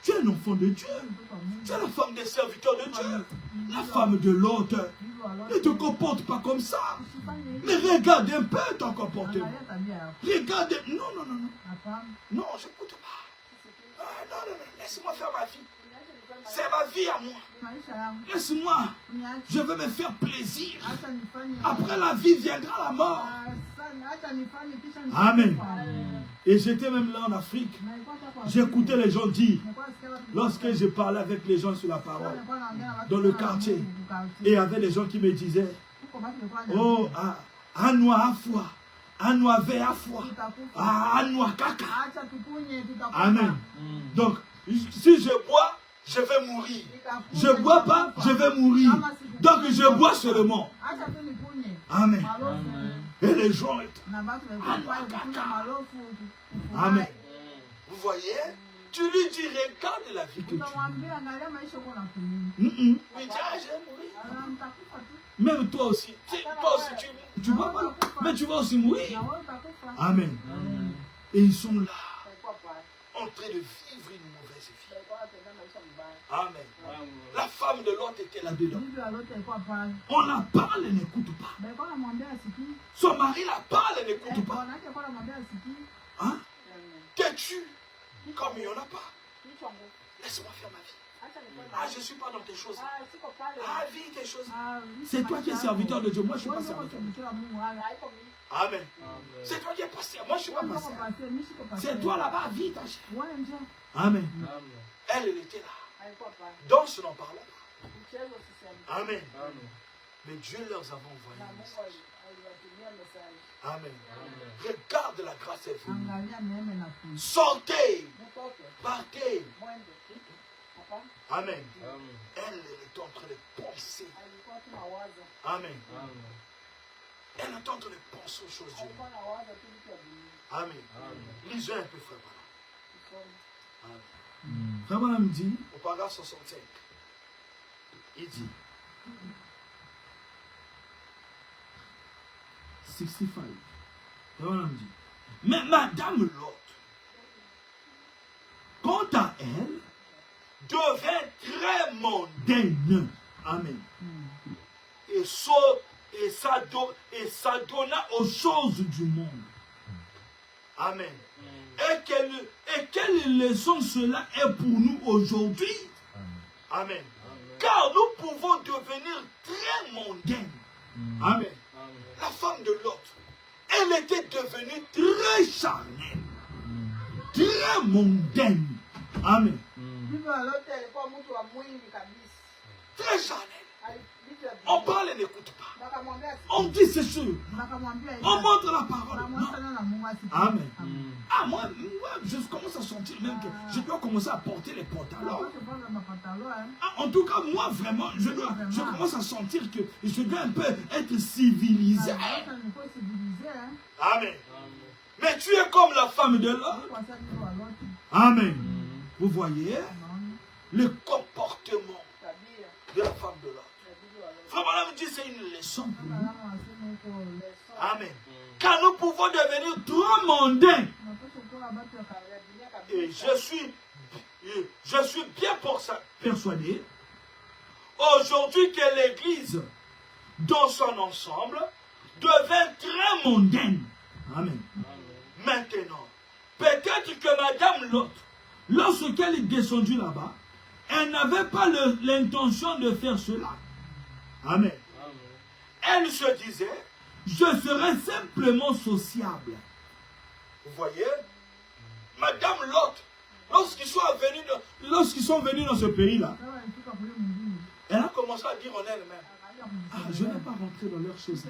Tu es un enfant de Dieu. Tu es la femme des serviteurs de Dieu. La femme de l'autre. Ne te comporte pas comme ça. Mais regarde un peu ton comportement. Regarde. Non, non, non, non. Non, je n'écoute pas. Non, non, non. Laisse-moi faire ma vie. C'est ma vie à moi. Laisse-moi. Je veux me faire plaisir. Après la vie viendra la mort. Amen. Et j'étais même là en Afrique. J'écoutais les gens dire, lorsque je parlais avec les gens sur la parole, dans le quartier, et il y avait des gens qui me disaient, oh, Anoua à foi, Anoua ve à foi, Anoua caca. Amen. Donc, si je bois, je vais mourir. Je ne bois pas, je vais mourir. Donc, je bois seulement. Amen. Et les gens étaient. Amen. Vous voyez? Tu lui dis, regarde la vie que tu vis. Même toi aussi. Toi aussi, tu ne vois pas. Mais tu vas aussi mourir. Amen. Et ils sont là, en train de vivre une mauvaise vie. Amen. La femme de l'autre était là-dedans. On la parle, elle n'écoute pas. Son mari la parle, elle n'écoute pas. Hein? T'es-tu? Comme il n'y en a pas. Laisse-moi faire ma vie. Ah, je ne suis pas dans tes choses. Ah, vis tes choses. C'est toi qui es serviteur de Dieu. Moi, je ne suis pas serviteur. Amen. C'est toi qui es pasteur. Moi, je ne suis pas pasteur. C'est toi là-bas, vis ta chair. Amen. Elle était là. Donc, ce n'en parle pas. Amen. Mais Dieu leur a envoyé un message. Amen. Regarde la grâce et vous. Sortez. Partez. Amen. Elle est en train de penser. Amen. Elle est en train de penser aux choses de Dieu. Amen. Lisez un peu, frère. Frère Madame dit, au paragraphe 65, il dit 65. Frère Madame dit, mais Madame Lot, quant à elle, devint très mondaine. Amen. Et s'adonna aux choses du monde. Amen. Et quelle leçon cela est pour nous aujourd'hui? Amen. Car nous pouvons devenir très mondains. Amen. La femme de Lot, elle était devenue très charnelle, très mondaine. Amen. Très charnelle. On parle et n'écoute pas. On dit c'est sûr. On montre la parole. Non. Amen. Ah, moi, je commence à sentir même que je dois commencer à porter les pantalons. Ah, en tout cas, moi, vraiment, je commence à sentir que je dois un peu être civilisé. Amen. Mais tu es comme la femme de l'autre. Amen. Vous voyez le comportement de la femme de l'autre. Vraiment, là, me dit c'est une leçon pour nous. Amen. Car nous pouvons devenir trop mondains. Et je suis bien pour ça persuadé aujourd'hui que l'Église, dans son ensemble, devient très mondaine. Amen. Maintenant, peut-être que Madame Lot, lorsqu'elle est descendue là-bas, elle n'avait pas l'intention de faire cela. Amen. Elle se disait, je serai simplement sociable. Vous voyez, Madame Lot, lorsqu'ils sont venus dans ce pays-là, elle a commencé à dire en elle-même, ah, je ne vais pas rentrer dans leurs choses.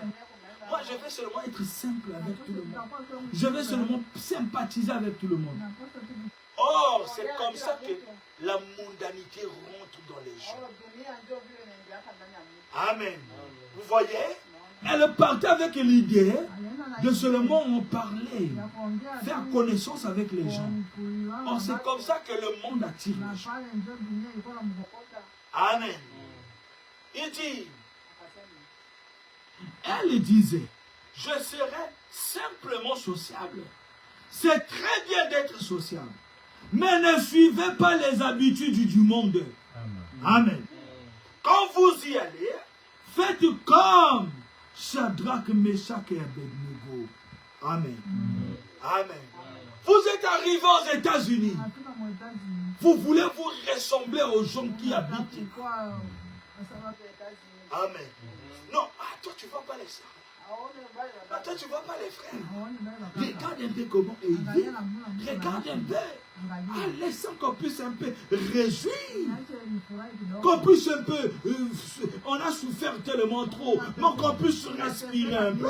Moi, je vais seulement être simple avec tout le monde. Je vais seulement sympathiser avec tout le monde. Or, c'est comme ça que la mondanité rentre dans les gens. Amen. Vous voyez? Elle partait avec l'idée de seulement en parler, faire connaissance avec les gens. Or, c'est comme ça que le monde attire les gens. Amen. Il dit, elle disait, je serai simplement sociable. C'est très bien d'être sociable. Mais ne suivez pas les habitudes du monde. Amen. Quand vous y allez, faites comme Shadrach, Meshach et Abednego. Amen. Amen. Vous êtes arrivés aux États-Unis. Vous voulez vous ressembler aux gens qui habitent. Amen. Non, toi tu ne vois pas les sœurs. Toi tu ne vois pas les frères. Regarde un peu comment ils vivent. Regarde un peu. Ah, laissons qu'on puisse un peu réjouir. Qu'on puisse un peu... on a souffert tellement trop. Mais qu'on puisse respirer un peu.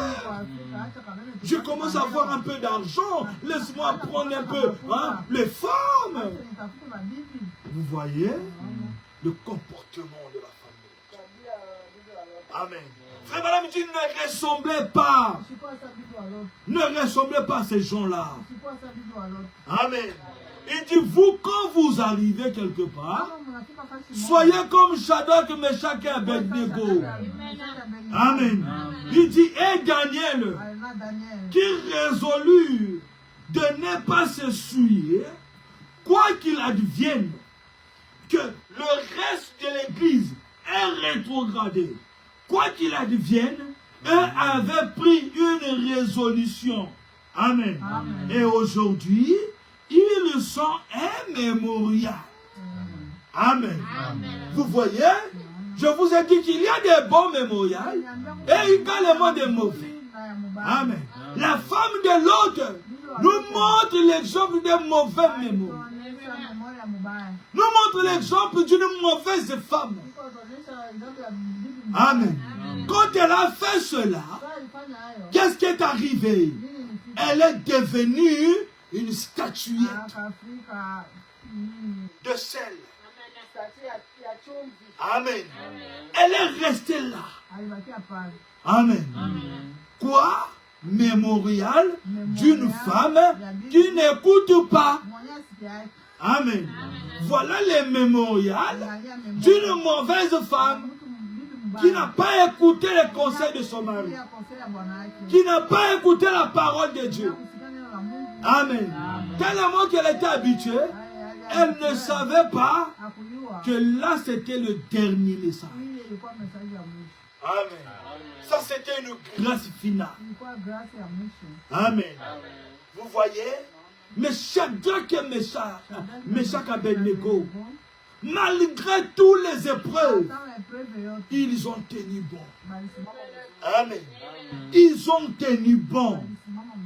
Je commence à avoir un peu d'argent. Laisse-moi prendre un peu les femmes. Vous voyez le comportement de la femme. Amen. Frère, madame, dit ne ressemblez pas. Ne ressemblez pas à ces gens-là. Amen. Il dit, vous, quand vous arrivez quelque part, soyez comme Shadrach, Meshach et Abednego. Amen. Il dit, et Daniel, qui résolut de ne pas se souiller, quoi qu'il advienne, que le reste de l'Église est rétrogradé. Quoi qu'il advienne, eux avaient pris une résolution. Amen. Amen. Et aujourd'hui, ils sont un mémorial. Amen. Amen. Vous voyez, je vous ai dit qu'il y a des bons mémorials et également des mauvais. Amen. La femme de l'autre nous montre l'exemple des mauvais mémorials. Nous montre l'exemple d'une mauvaise femme. Amen. Quand elle a fait cela, qu'est-ce qui est arrivé? Elle est devenue une statuette de sel. Amen. Elle est restée là. Amen. Quoi? Mémorial d'une femme qui n'écoute pas. Amen. Voilà les mémorials d'une mauvaise femme qui n'a pas écouté les conseils de son mari, qui n'a pas écouté la parole de Dieu. Amen. Tellement qu'elle était habituée, elle ne savait pas que là c'était le dernier message. Amen. Ça, c'était une grâce finale. Amen. Vous voyez, mais Shadrach et Meshach Abednego, malgré toutes les épreuves, ils ont tenu bon. Amen. Ils ont tenu bon.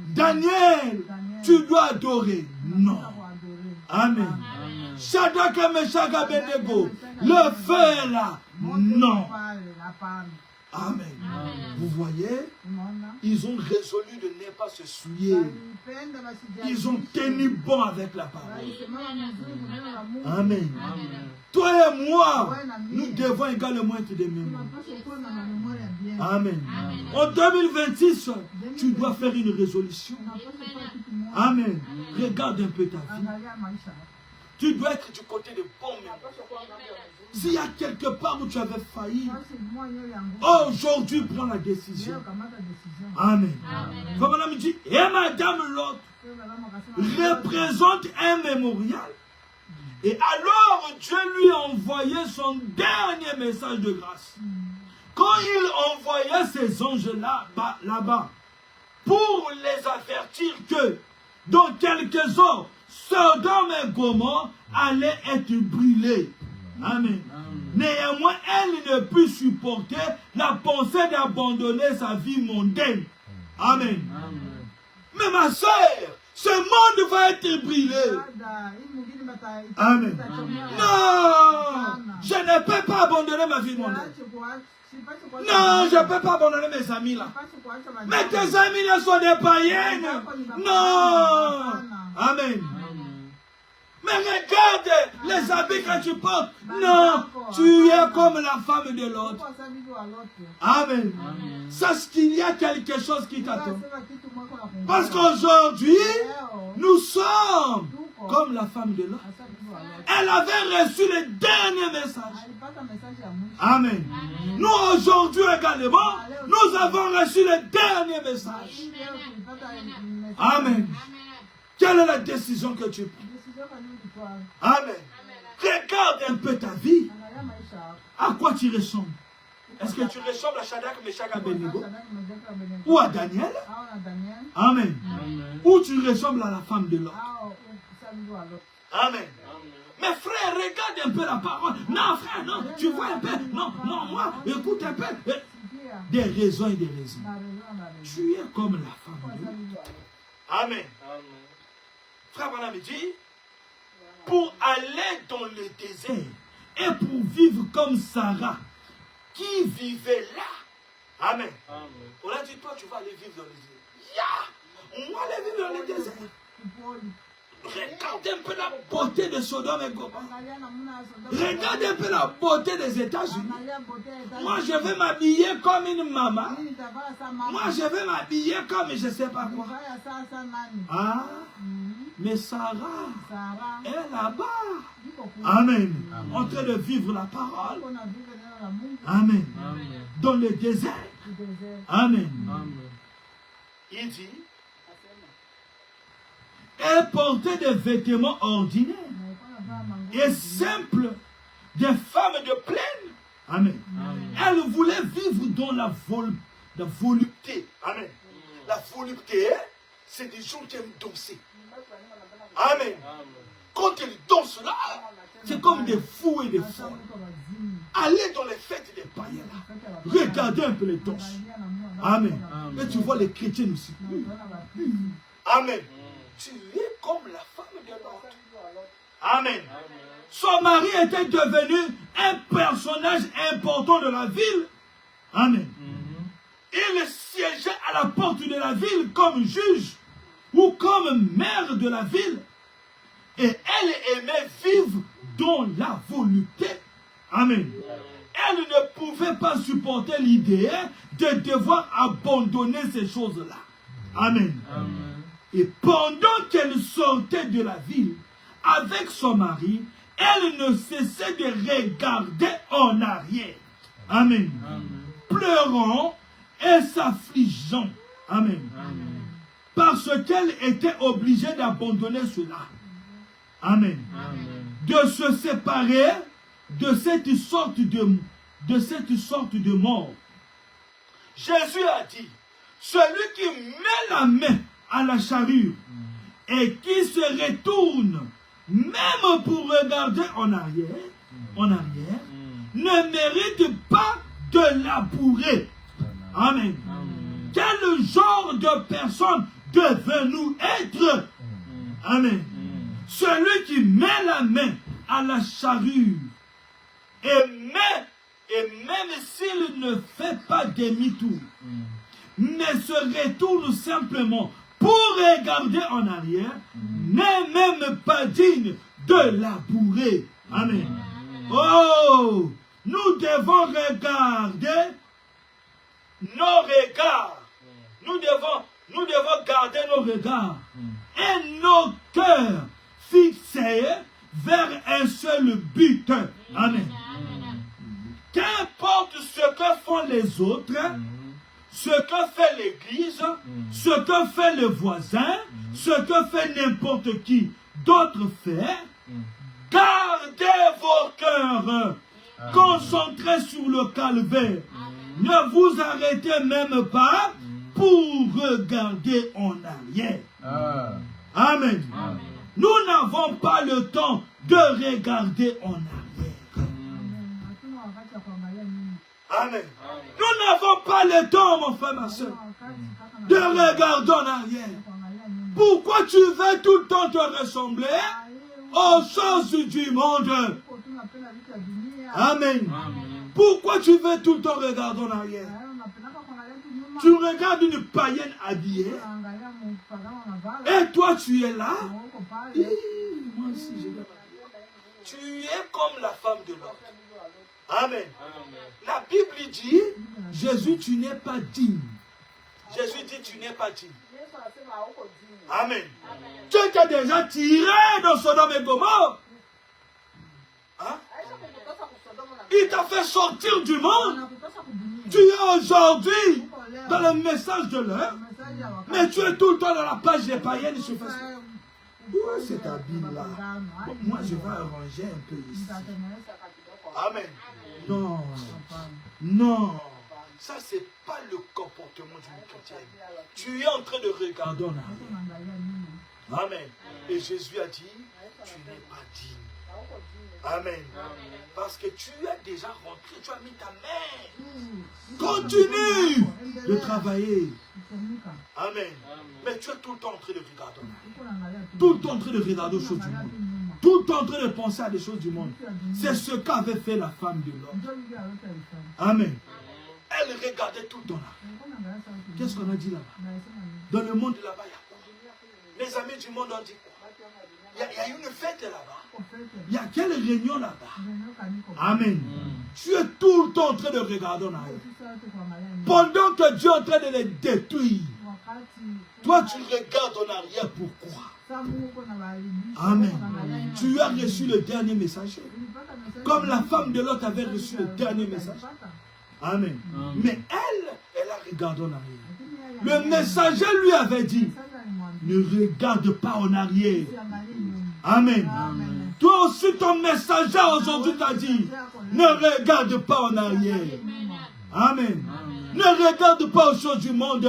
Daniel, tu dois adorer. Non. Amen. Shadrach et Meshach Abednego, le feu est là. Non. Amen. Vous voyez, ils ont résolu de ne pas se souiller. Ils ont tenu bon avec la parole. Amen. Toi et moi, nous devons également être des mémoires. Amen. En 2026, tu dois faire une résolution. Amen. Regarde un peu ta vie. Tu dois être du côté de bon mémoire. S'il y a quelque part où tu avais failli, aujourd'hui prends la décision. Amen. Madame me dit, et Madame Lot représente un mémorial. Et alors Dieu lui a envoyé son dernier message de grâce. Quand il envoyait ces anges-là, là-bas, pour les avertir que dans quelques heures, Sodome et Gomorrhe allaient être brûlés. Amen. Néanmoins, elle ne peut supporter la pensée d'abandonner sa vie mondaine. Amen. Mais ma soeur, ce monde va être brûlé. Amen. Non, je ne peux pas abandonner ma vie mondaine. Non, je ne peux pas abandonner mes amis là. Mais tes amis là sont des païens. Non. Amen. Mais regarde les habits que tu portes. Non, tu es comme la femme de l'autre. Amen. Sache qu'il y a quelque chose qui t'attend. Parce qu'aujourd'hui, nous sommes comme la femme de l'autre. Elle avait reçu le dernier message. Amen. Nous aujourd'hui également, nous avons reçu le dernier message. Amen. Quelle est la décision que tu prends? Amen. Regarde un peu ta vie. À quoi tu ressembles? Est-ce que tu ressembles à Shadrach, Meshach, Abednego? Ou à Daniel? Amen. Ou tu ressembles à la femme de l'autre? Amen. Mais frère, regarde un peu la parole. Non, frère, non, tu vois un peu. Non, non, moi, écoute un peu. Des raisons et des raisons. Tu es comme la femme de l'autre. Amen. Frère Branham me dit, pour aller dans le désert et pour vivre comme Sarah, qui vivait là. Amen. On a dit, toi, tu vas aller vivre dans le désert. Moi, aller vivre dans le désert. Regarde un peu la beauté de Sodome et Gomorrhe. Regarde un peu la beauté des États-Unis. Moi, je vais m'habiller comme une maman. Moi, je vais m'habiller comme je ne sais pas quoi. Ah, mais Sarah est là-bas. Amen. En train de vivre la parole. Amen. Dans le désert. Amen. Il dit, elle portait des vêtements ordinaires et simples, des femmes de plaine. Amen. Elle voulait vivre dans la volupté. Amen. La volupté, c'est des gens qui aiment danser. Amen. Quand ils dansent là, c'est comme des fous et des folles. Allez dans les fêtes des païens là. Regardez un peu les danses. Amen. Et tu vois les chrétiens aussi. Amen. Tu es comme la femme de l'autre. Amen. Son mari était devenu un personnage important de la ville. Amen. Il siégeait à la porte de la ville comme juge ou comme maire de la ville. Et elle aimait vivre dans la volupté. Amen. Elle ne pouvait pas supporter l'idée de devoir abandonner ces choses-là. Amen. Et pendant qu'elle sortait de la ville avec son mari, elle ne cessait de regarder en arrière. Amen. Pleurant et s'affligeant. Amen. Parce qu'elle était obligée d'abandonner cela. Amen. De se séparer de cette sorte de cette sorte de mort. Jésus a dit, celui qui met la main à la charrue et qui se retourne, même pour regarder en arrière, ne mérite pas de labourer. Amen. Quel genre de personne devons-nous être? Amen. Celui qui met la main à la charrue et même s'il ne fait pas demi-tour, mais se retourne simplement pour regarder en arrière, n'est même pas digne de labourer. Amen. Oh, nous devons regarder nos regards. Nous devons garder nos regards et nos cœurs fixés vers un seul but. Amen. Qu'importe ce que font les autres, ce que fait l'Église, ce que fait le voisin, ce que fait n'importe qui d'autre fait, gardez vos cœurs concentrés sur le calvaire. Ne vous arrêtez même pas pour regarder en arrière. Amen. Nous n'avons pas le temps de regarder en arrière. Amen. Nous n'avons pas le temps, mon frère, ma soeur, de regarder en arrière. Pourquoi tu veux tout le temps te ressembler aux choses du monde? Amen. Pourquoi tu veux tout le temps regarder en arrière? Tu regardes une païenne habillée et toi tu es là. Moi aussi, tu es comme la femme de l'autre. Amen. La Bible dit, Jésus, tu n'es pas digne. Jésus dit, tu n'es pas digne. Amen. Tu t'es déjà tiré dans Sodome et Gomorrhe. Hein? Il t'a fait sortir du monde. Tu es aujourd'hui dans le message de l'heure, mais tu es tout le temps dans la page des païennes sur Facebook. Où cet habit-là? Bon, moi, je vais arranger un peu ici. Amen. Non. Non. Ça, c'est pas le comportement d'une chrétienne. Tu es en train de regarder en arrière. Amen. Et Jésus a dit, tu n'es pas digne. Amen. Parce que tu es déjà rentré, tu as mis ta main. Continue de travailler. Amen. Mais tu es tout le temps en train de regarder. Tout le temps en train de regarder aux choses du monde. Tout le temps en train de penser à des choses du monde. C'est ce qu'avait fait la femme de l'homme. Amen. Elle regardait tout le temps là. Qu'est-ce qu'on a dit là-bas? Dans le monde là-bas, il y a les amis du monde ont dit quoi? Il y a une fête là-bas. Il y a quelle réunion là-bas? Amen. Tu es tout le temps en train de regarder en arrière. Pendant que Dieu est en train de les détruire, toi tu regardes en arrière. Pourquoi? Amen. Tu as reçu le dernier messager. Comme la femme de l'autre avait reçu le dernier message. Amen. Mais elle a regardé en arrière. Le messager lui avait dit, ne regarde pas en arrière. Amen. Toi aussi, ton messager aujourd'hui t'a dit, ne regarde pas en arrière. Amen. Ne regarde pas aux choses du monde.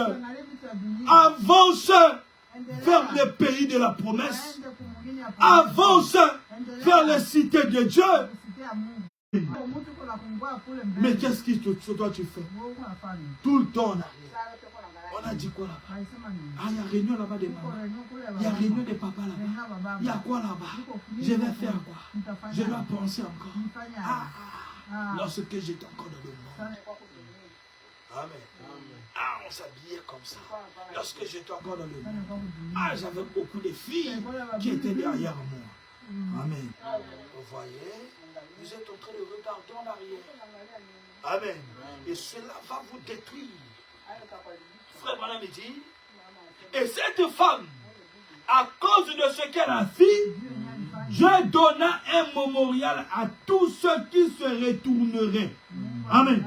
Avance vers le pays de la promesse. Avance vers les cités de Dieu. Mais qu'est-ce que toi tu fais? Tout le temps en arrière. On a dit quoi là-bas? Ah, il y a réunion là-bas des mamans. Il y a réunion des papas là-bas. Il y a quoi là-bas? Je vais faire quoi? Je dois penser encore. Lorsque j'étais encore dans le monde. Amen. Ah, on s'habillait comme ça. Lorsque j'étais encore dans le monde. Ah, j'avais beaucoup de filles qui étaient derrière moi. Amen. Vous voyez? Vous êtes en train de regarder en arrière. Amen. Et cela va vous détruire. Frère, madame, il dit, et cette femme, à cause de ce qu'elle a fait, Dieu donna un mémorial à tous ceux qui se retourneraient. Amen.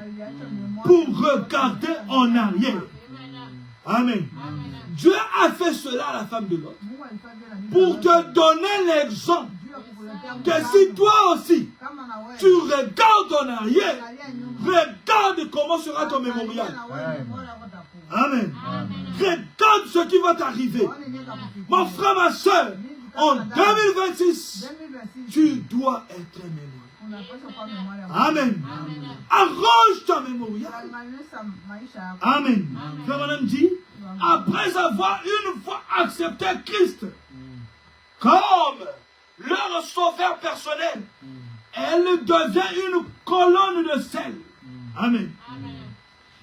Pour regarder en arrière. Amen. Dieu a fait cela à la femme de l'autre pour te donner l'exemple que si toi aussi, Tu regardes en arrière. Regarde comment sera ton mémorial. Amen. Regarde ce qui va t'arriver. Mon frère, ma soeur, en 2026, tu dois être un mémorial. Amen. Arrange ton mémorial. Amen. Frère Madame dit, après avoir une fois accepté Christ comme leur sauveur personnel, elle devient une colonne de sel. Amen.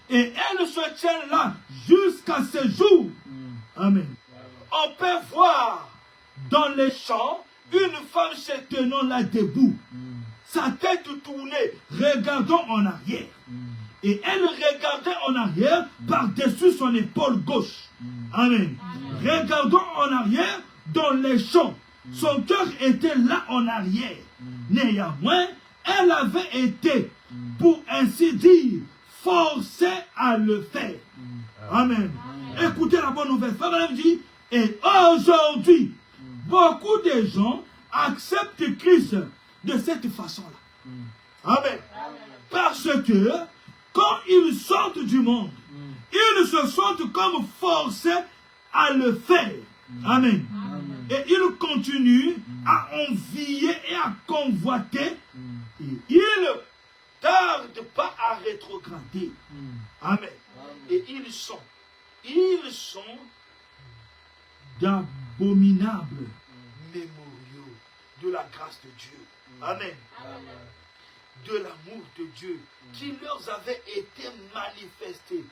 Et elle se tient là jusqu'à ce jour. Amen. On peut voir dans les champs une femme se tenant là debout, sa tête tournée, regardant en arrière. Et elle regardait en arrière par-dessus son épaule gauche. Amen. Regardant en arrière dans les champs. Son cœur était là en arrière. Néanmoins, elle avait été, pour ainsi dire, forcée à le faire. Amen. Écoutez la bonne nouvelle. Frère dit, et aujourd'hui, beaucoup de gens acceptent Christ de cette façon-là. Amen. Parce que quand ils sortent du monde, ils se sentent comme forcés à le faire. Amen. Et ils continuent à envier et à convoiter. Et ils ne tardent pas à rétrograder. Amen. Et ils sont d'abominables mémoriaux de la grâce de Dieu. Amen. De l'amour de Dieu qui leur avait été manifesté.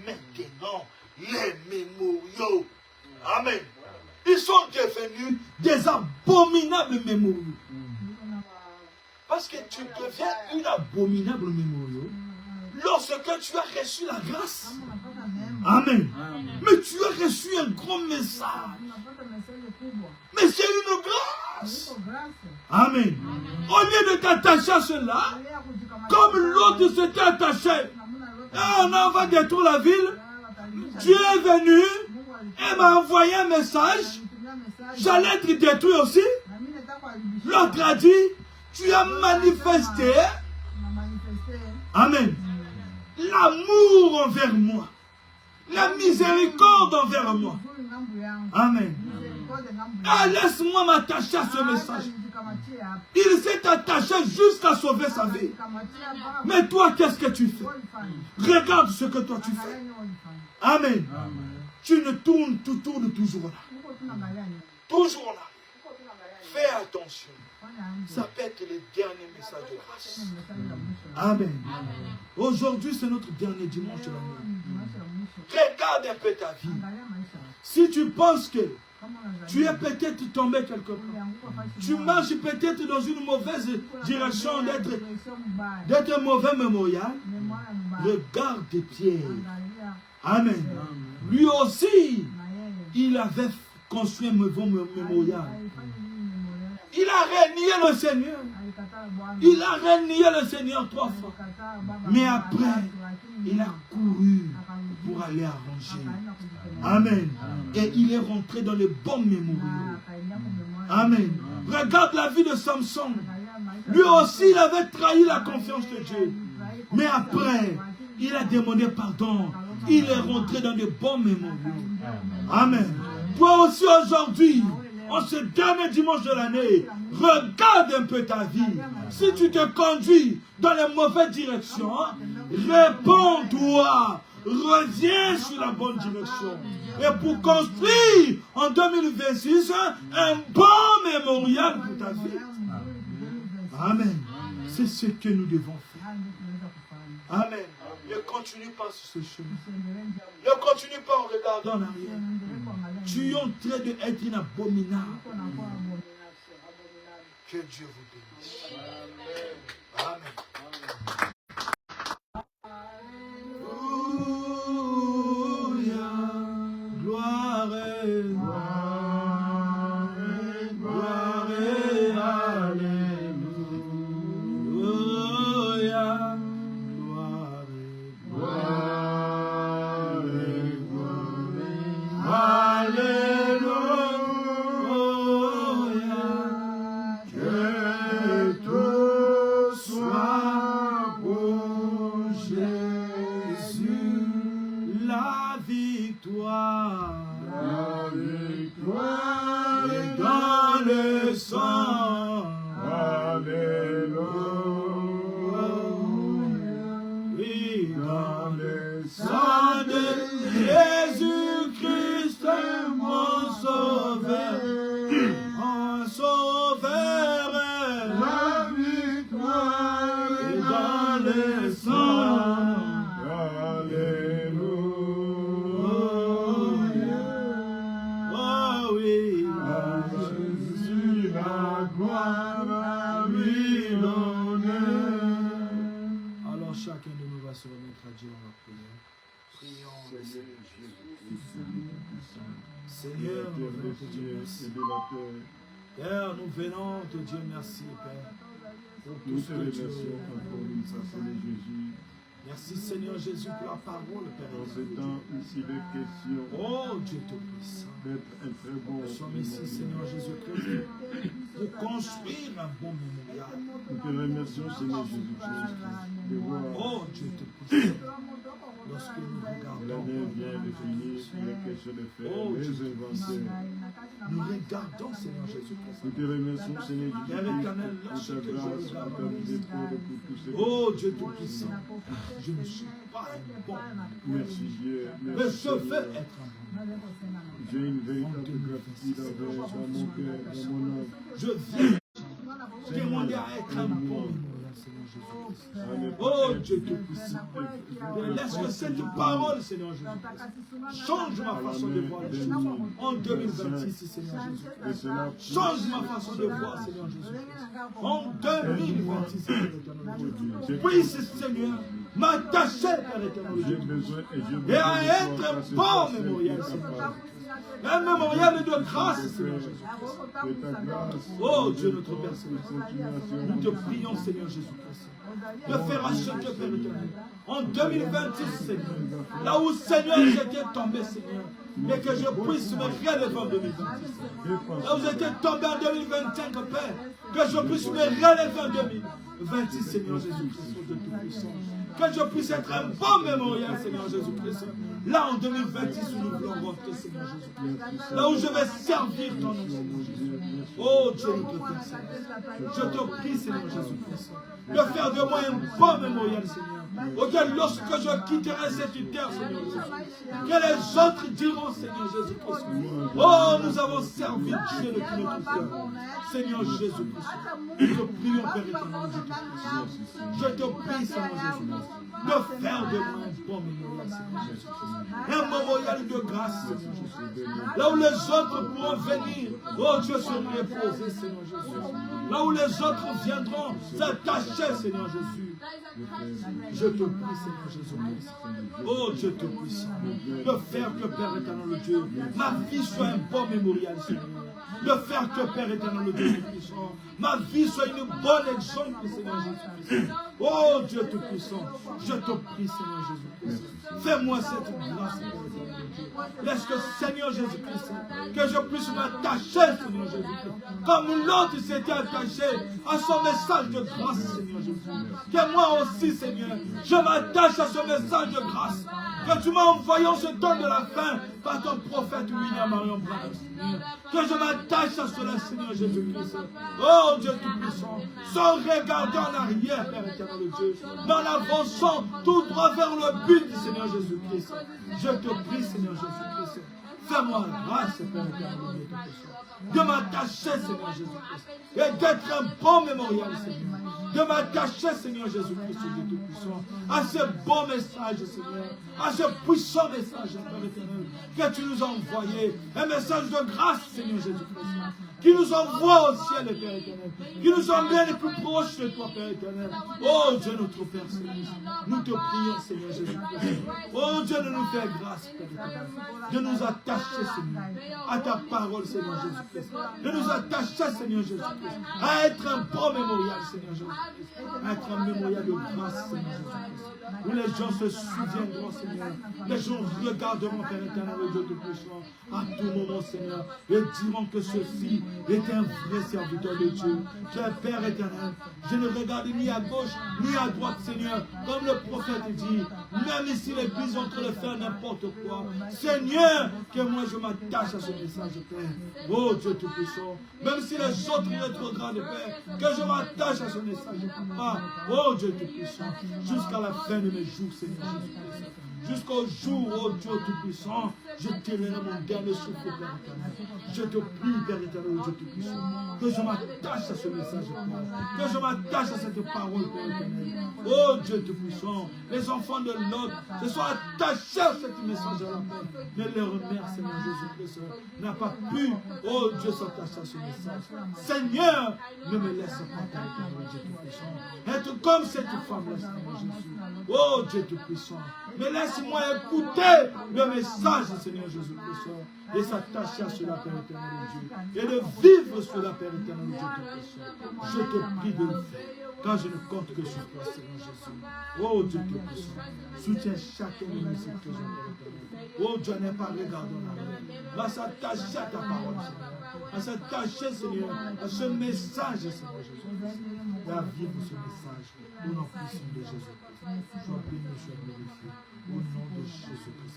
Maintenant, les mémoriaux. Amen. Ils sont devenus des abominables mémoriaux. Parce que tu deviens une abominable mémoriaux lorsque tu as reçu la grâce. Amen. Mais tu as reçu un grand message. Mais c'est une grâce. Amen. Au lieu de t'attacher à cela, comme l'autre s'était attaché, on en va détruire la ville, tu es venu et m'a envoyé un message, j'allais être détruit aussi. L'autre a dit, tu as manifesté, amen, l'amour envers moi, la miséricorde envers moi. Amen. Ah, laisse-moi m'attacher à ce message. Il s'est attaché jusqu'à sauver sa vie. Mais toi, qu'est-ce que tu fais? Regarde ce que toi tu fais. Amen. Tu tournes toujours là. Toujours là. Fais attention. Ça peut être le dernier message de grâce. Amen. Aujourd'hui, c'est notre dernier dimanche de l'année. Regarde un peu ta vie. Si tu penses que tu es peut-être tombé quelque part, tu marches peut-être dans une mauvaise direction d'être un mauvais mémorial, regarde Pierre. Amen. Lui aussi, il avait construit un mauvais mémorial. Il a renié le Seigneur. Il a renié le Seigneur 3 fois. Mais après, il a couru pour aller arranger. Amen. Et il est rentré dans les bons mémoriaux. Amen. Regarde la vie de Samson. Lui aussi, il avait trahi la confiance de Dieu. Mais après, il a demandé pardon. Il est rentré dans les bons mémoriaux. Amen. Toi aussi aujourd'hui, en ce dernier dimanche de l'année, regarde un peu ta vie. Si tu te conduis dans les mauvaises directions, réponds-toi. Reviens sur la bonne direction. Et pour construire en 2026 un bon mémorial pour ta vie. Amen. C'est ce que nous devons faire. Amen. Ne continue pas sur ce chemin. Ne continue pas en regardant en arrière. Tu es en train d'être une abominable. Que Dieu vous bénisse. Amen. les saints. Alléluia. Oh oui. À Jésus la gloire lui l'honneur. Alors chacun de nous va se remettre à Dieu dans la prière. Prions. Seigneur, nous venons te dire merci. Père, nous venons te dire merci, Père. Pour tout Nous ce te que tu remercions encore une fois, Seigneur Jésus. Merci, Seigneur Jésus, pour la parole, Père. Dans ce temps où il est question Oh, Dieu Tout-Puissant. d'être un très bon Nous sommes ici, Seigneur Jésus-Christ, pour construire un bon mémorial. Nous te remercions, Seigneur Jésus-Christ, de voir Oh, Dieu Tout-Puissant. Lorsque nous regardons, l'année vient de finir, il est question de faire Oh, les Dieu. inventaires. nous regardons, Seigneur Jésus-Christ. Nous te remercions, Seigneur Père Jésus-Christ, éternel, pour ta lorsque je grâce, pour regarde ta miséricorde, pour tout ce que Oh, Dieu Tout-Puissant, je ne suis pas un bon. Merci Dieu, Mais merci je veux Seigneur. être un bon. J'ai une véritable gratitude envers dans mon cœur, dans mon âme. Je viens demander à être un bon mémorial, Seigneur Jésus-Christ. Oh Dieu Tout-Puissant, laisse que cette parole, Seigneur Jésus-Christ, change ma façon de voir les choses. En 2026, Seigneur Jésus-Christ. Change ma façon de voir, Seigneur Jésus-Christ. En 2026, Seigneur éternel. Puisse, Seigneur, m'attacher, Père éternel. J'ai besoin et je veux Et à être un bon mémorial, Seigneur. Un mémorial de grâce, Seigneur Jésus. de ta grâce. Oh Dieu notre Père Céleste, nous te prions, Seigneur Jésus-Christ, de faire acheter, Père éternel, en 2026, Seigneur, là où, Seigneur, j'étais tombé, Seigneur, et que je puisse me relever en 2026. Là où j'étais tombé en 2025, Père, que je puisse me relever en 2026, Seigneur Jésus-Christ, de Tout-Puissant. Que je puisse être un bon mémorial, Seigneur Jésus-Christ. Là, en 2026, où nous voulons rentrer, Seigneur Jésus-Christ. Là où je vais servir ton nom, Seigneur Jésus. Oh Dieu, notre Père Céleste. Je te prie, Seigneur Jésus-Christ, de faire de moi un bon mémorial, Seigneur. Auquel, lorsque je quitterai cette terre, Seigneur Jésus, que les autres diront, Seigneur Jésus-Christ, oh, nous avons servi Dieu de tout notre cœur. Seigneur Jésus-Christ, nous te prions, Père éternel, je te prie, Seigneur Jésus-Christ, de faire de moi un bon mémorial, Seigneur Jésus-Christ. Un mémorial de grâce, Seigneur Jésus-Christ. Là où les autres pourront venir, oh Dieu, se reposer, Seigneur Jésus. Là où les autres viendront s'attacher, Seigneur Jésus. Je te prie, Seigneur Jésus-Christ. Oh Dieu Tout-Puissant, de faire que, Père éternel, Dieu, ma vie soit un bon mémorial, Seigneur. De faire que, Père éternel, Dieu Tout-Puissant, ma vie soit une bonne exemple, Seigneur Jésus-Christ. Oh Dieu Tout-Puissant, je te prie, Seigneur Jésus-Christ. Fais-moi cette grâce, Père éternel, Dieu. Laisse que, Seigneur Jésus-Christ, que je puisse m'attacher, Seigneur Jésus-Christ, comme l'autre s'était attaché à son message de grâce, Seigneur Jésus. Que moi aussi, Seigneur, je m'attache à ce message de grâce que tu m'as envoyé en ce temps de la fin par ton prophète William Marion Branham, Seigneur. Que je m'attache à cela, Seigneur Jésus-Christ. Oh Dieu Tout-Puissant, sans regarder en arrière, Père éternel Dieu, mais en avançant tout droit vers le but du Seigneur Jésus-Christ. Je te prie, Seigneur Jésus-Christ, fais-moi grâce, Père éternel Dieu Tout-Puissant, de m'attacher, Seigneur Jésus-Christ, et d'être un bon mémorial, Seigneur. De m'attacher, Seigneur Jésus-Christ, Dieu Tout-Puissant, à ce beau message, Seigneur, à ce puissant message, Père éternel, que tu nous as envoyé, un message de grâce, Seigneur Jésus-Christ, qui nous envoie au ciel, Père éternel, qui nous emmène plus proche de toi, Père éternel. Oh Dieu, notre Père Céleste, nous te prions, Seigneur Jésus-Christ. Oh Dieu, de nous faire grâce, Père éternel, de nous attacher, Seigneur, à ta parole, Seigneur Jésus-Christ, de nous attacher, Seigneur Jésus-Christ, à être un bon mémorial, Seigneur Jésus-Christ, à être un mémorial de grâce, Seigneur Jésus-Christ, où les gens se souviendront, Seigneur, les gens regarderont, Père éternel, Dieu Tout-Puissant, à tout moment, Seigneur, et diront que ceci est un vrai serviteur de Dieu, qui est Père éternel. Je ne regarde ni à gauche ni à droite, Seigneur, comme le prophète dit, même ici l'Église est en train de faire n'importe quoi. Seigneur, que moi je m'attache à ce message, Père. Oh Dieu Tout-Puissant, même si les autres rétrogradent, Père, que je m'attache à ce message, Papa. Oh Dieu Tout-Puissant, jusqu'à la fin de mes jours, Seigneur Jésus-Christ. jusqu'au jour, oh Dieu Tout-Puissant, je tirerai mon dernier souffle, Père éternel. Je te prie, Père éternel, oh Dieu Tout-Puissant, que je m'attache à ce message, Père. Que je m'attache à cette parole, Père éternel. Oh Dieu Tout-Puissant, les enfants de l'autre se sont attachés à ce message à la paix. Mais leur mère, Seigneur Jésus-Christ, n'a pas pu, oh Dieu, s'attacher à ce message. Seigneur, ne me laisse pas, Père éternel, Dieu Tout-Puissant, être comme cette femme-là, Seigneur Jésus. Oh Dieu Tout-Puissant, mais laisse-moi écouter le message, Seigneur Jésus-Christ, et s'attacher à cela, Père éternel, Dieu, et de vivre cela, Père éternel, Dieu Tout-Puissant. Je te prie de le faire, car je ne compte que sur toi, Seigneur Jésus. Oh Dieu Tout-Puissant, soutiens chacun de nous, Seigneur Jésus. Oh Dieu, n'est pas regardant la main. Va s'attacher à ta parole, Seigneur. Va s'attacher, Seigneur, à ce message, Seigneur Jésus. Et à vivre ce message au nom puissant de Jésus-Christ. Sois béni, sois glorifié. Au nom de Jésus-Christ.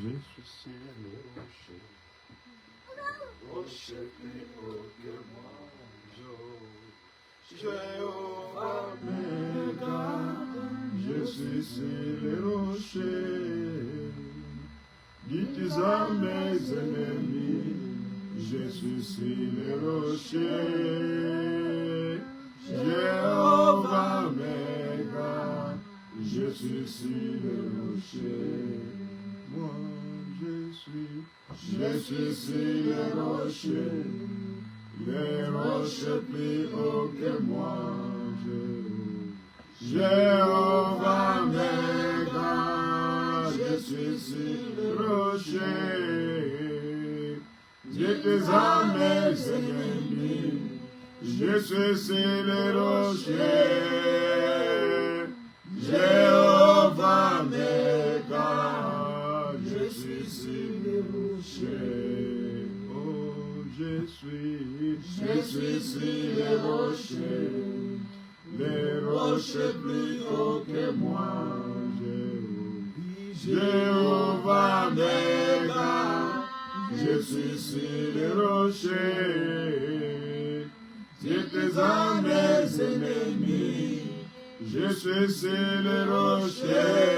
Je suis sur le rocher, rocher plus haut que moi. Jéhovah me garde, je suis sur le rocher. Dites à mes ennemis, je suis sur le rocher. Jéhovah me garde, je suis sur le rocher. Moi, je suis sur les rochers plus hauts que moi. Jéhovah me garde, je suis sur les rochers. Dites à mes ennemis, je suis sur les rochers. Jéhovah me garde, je suis sur les rochers. Oh, je suis sur les rochers plus hauts que moi. Jéhovah me garde, je suis sur les rochers. Dites à mes ennemis, je suis sur les rochers.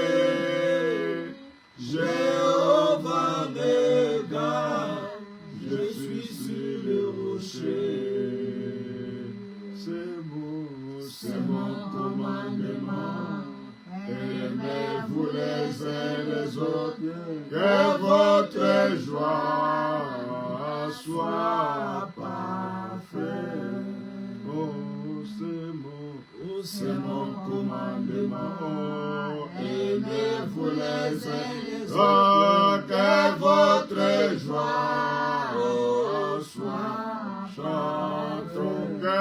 Jéhovah me garde, je suis sur le rocher. C'est mon commandement. Aimez-vous les uns les autres, que votre joie soit parfaite. Oh, c'est mon commandement. Oh, aimez-vous les uns les autres, que votre joie soit. Chantons que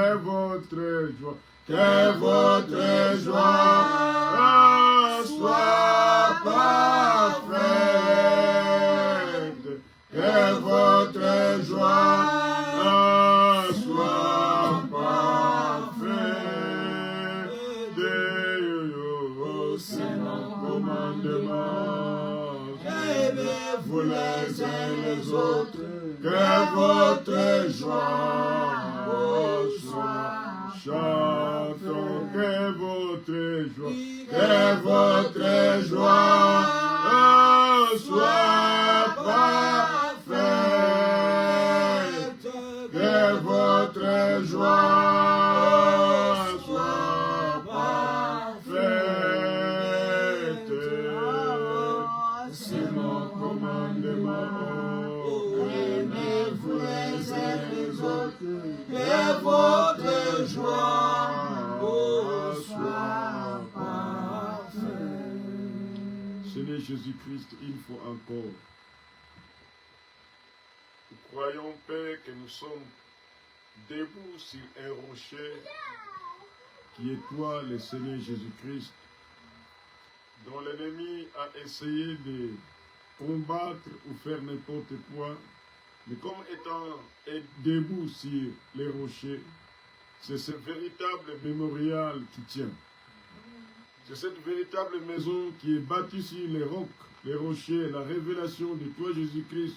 votre joie soit parfaite, que votre joie soit parfaite. C'est mon commandement. Aimez-vous les uns les autres, que votre joie soit. Chantons que votre joie soit parfaite, que votre joie soit parfaite. Jésus-Christ une fois encore. Nous croyons, Père, que nous sommes debout sur un rocher qui est toi, le Seigneur Jésus-Christ, dont l'ennemi a essayé de combattre ou faire n'importe quoi, mais comme étant debout sur les rochers, c'est ce véritable mémorial qui tient. C'est cette véritable maison qui est bâtie sur les rocs, les rochers, la révélation de toi, Jésus-Christ,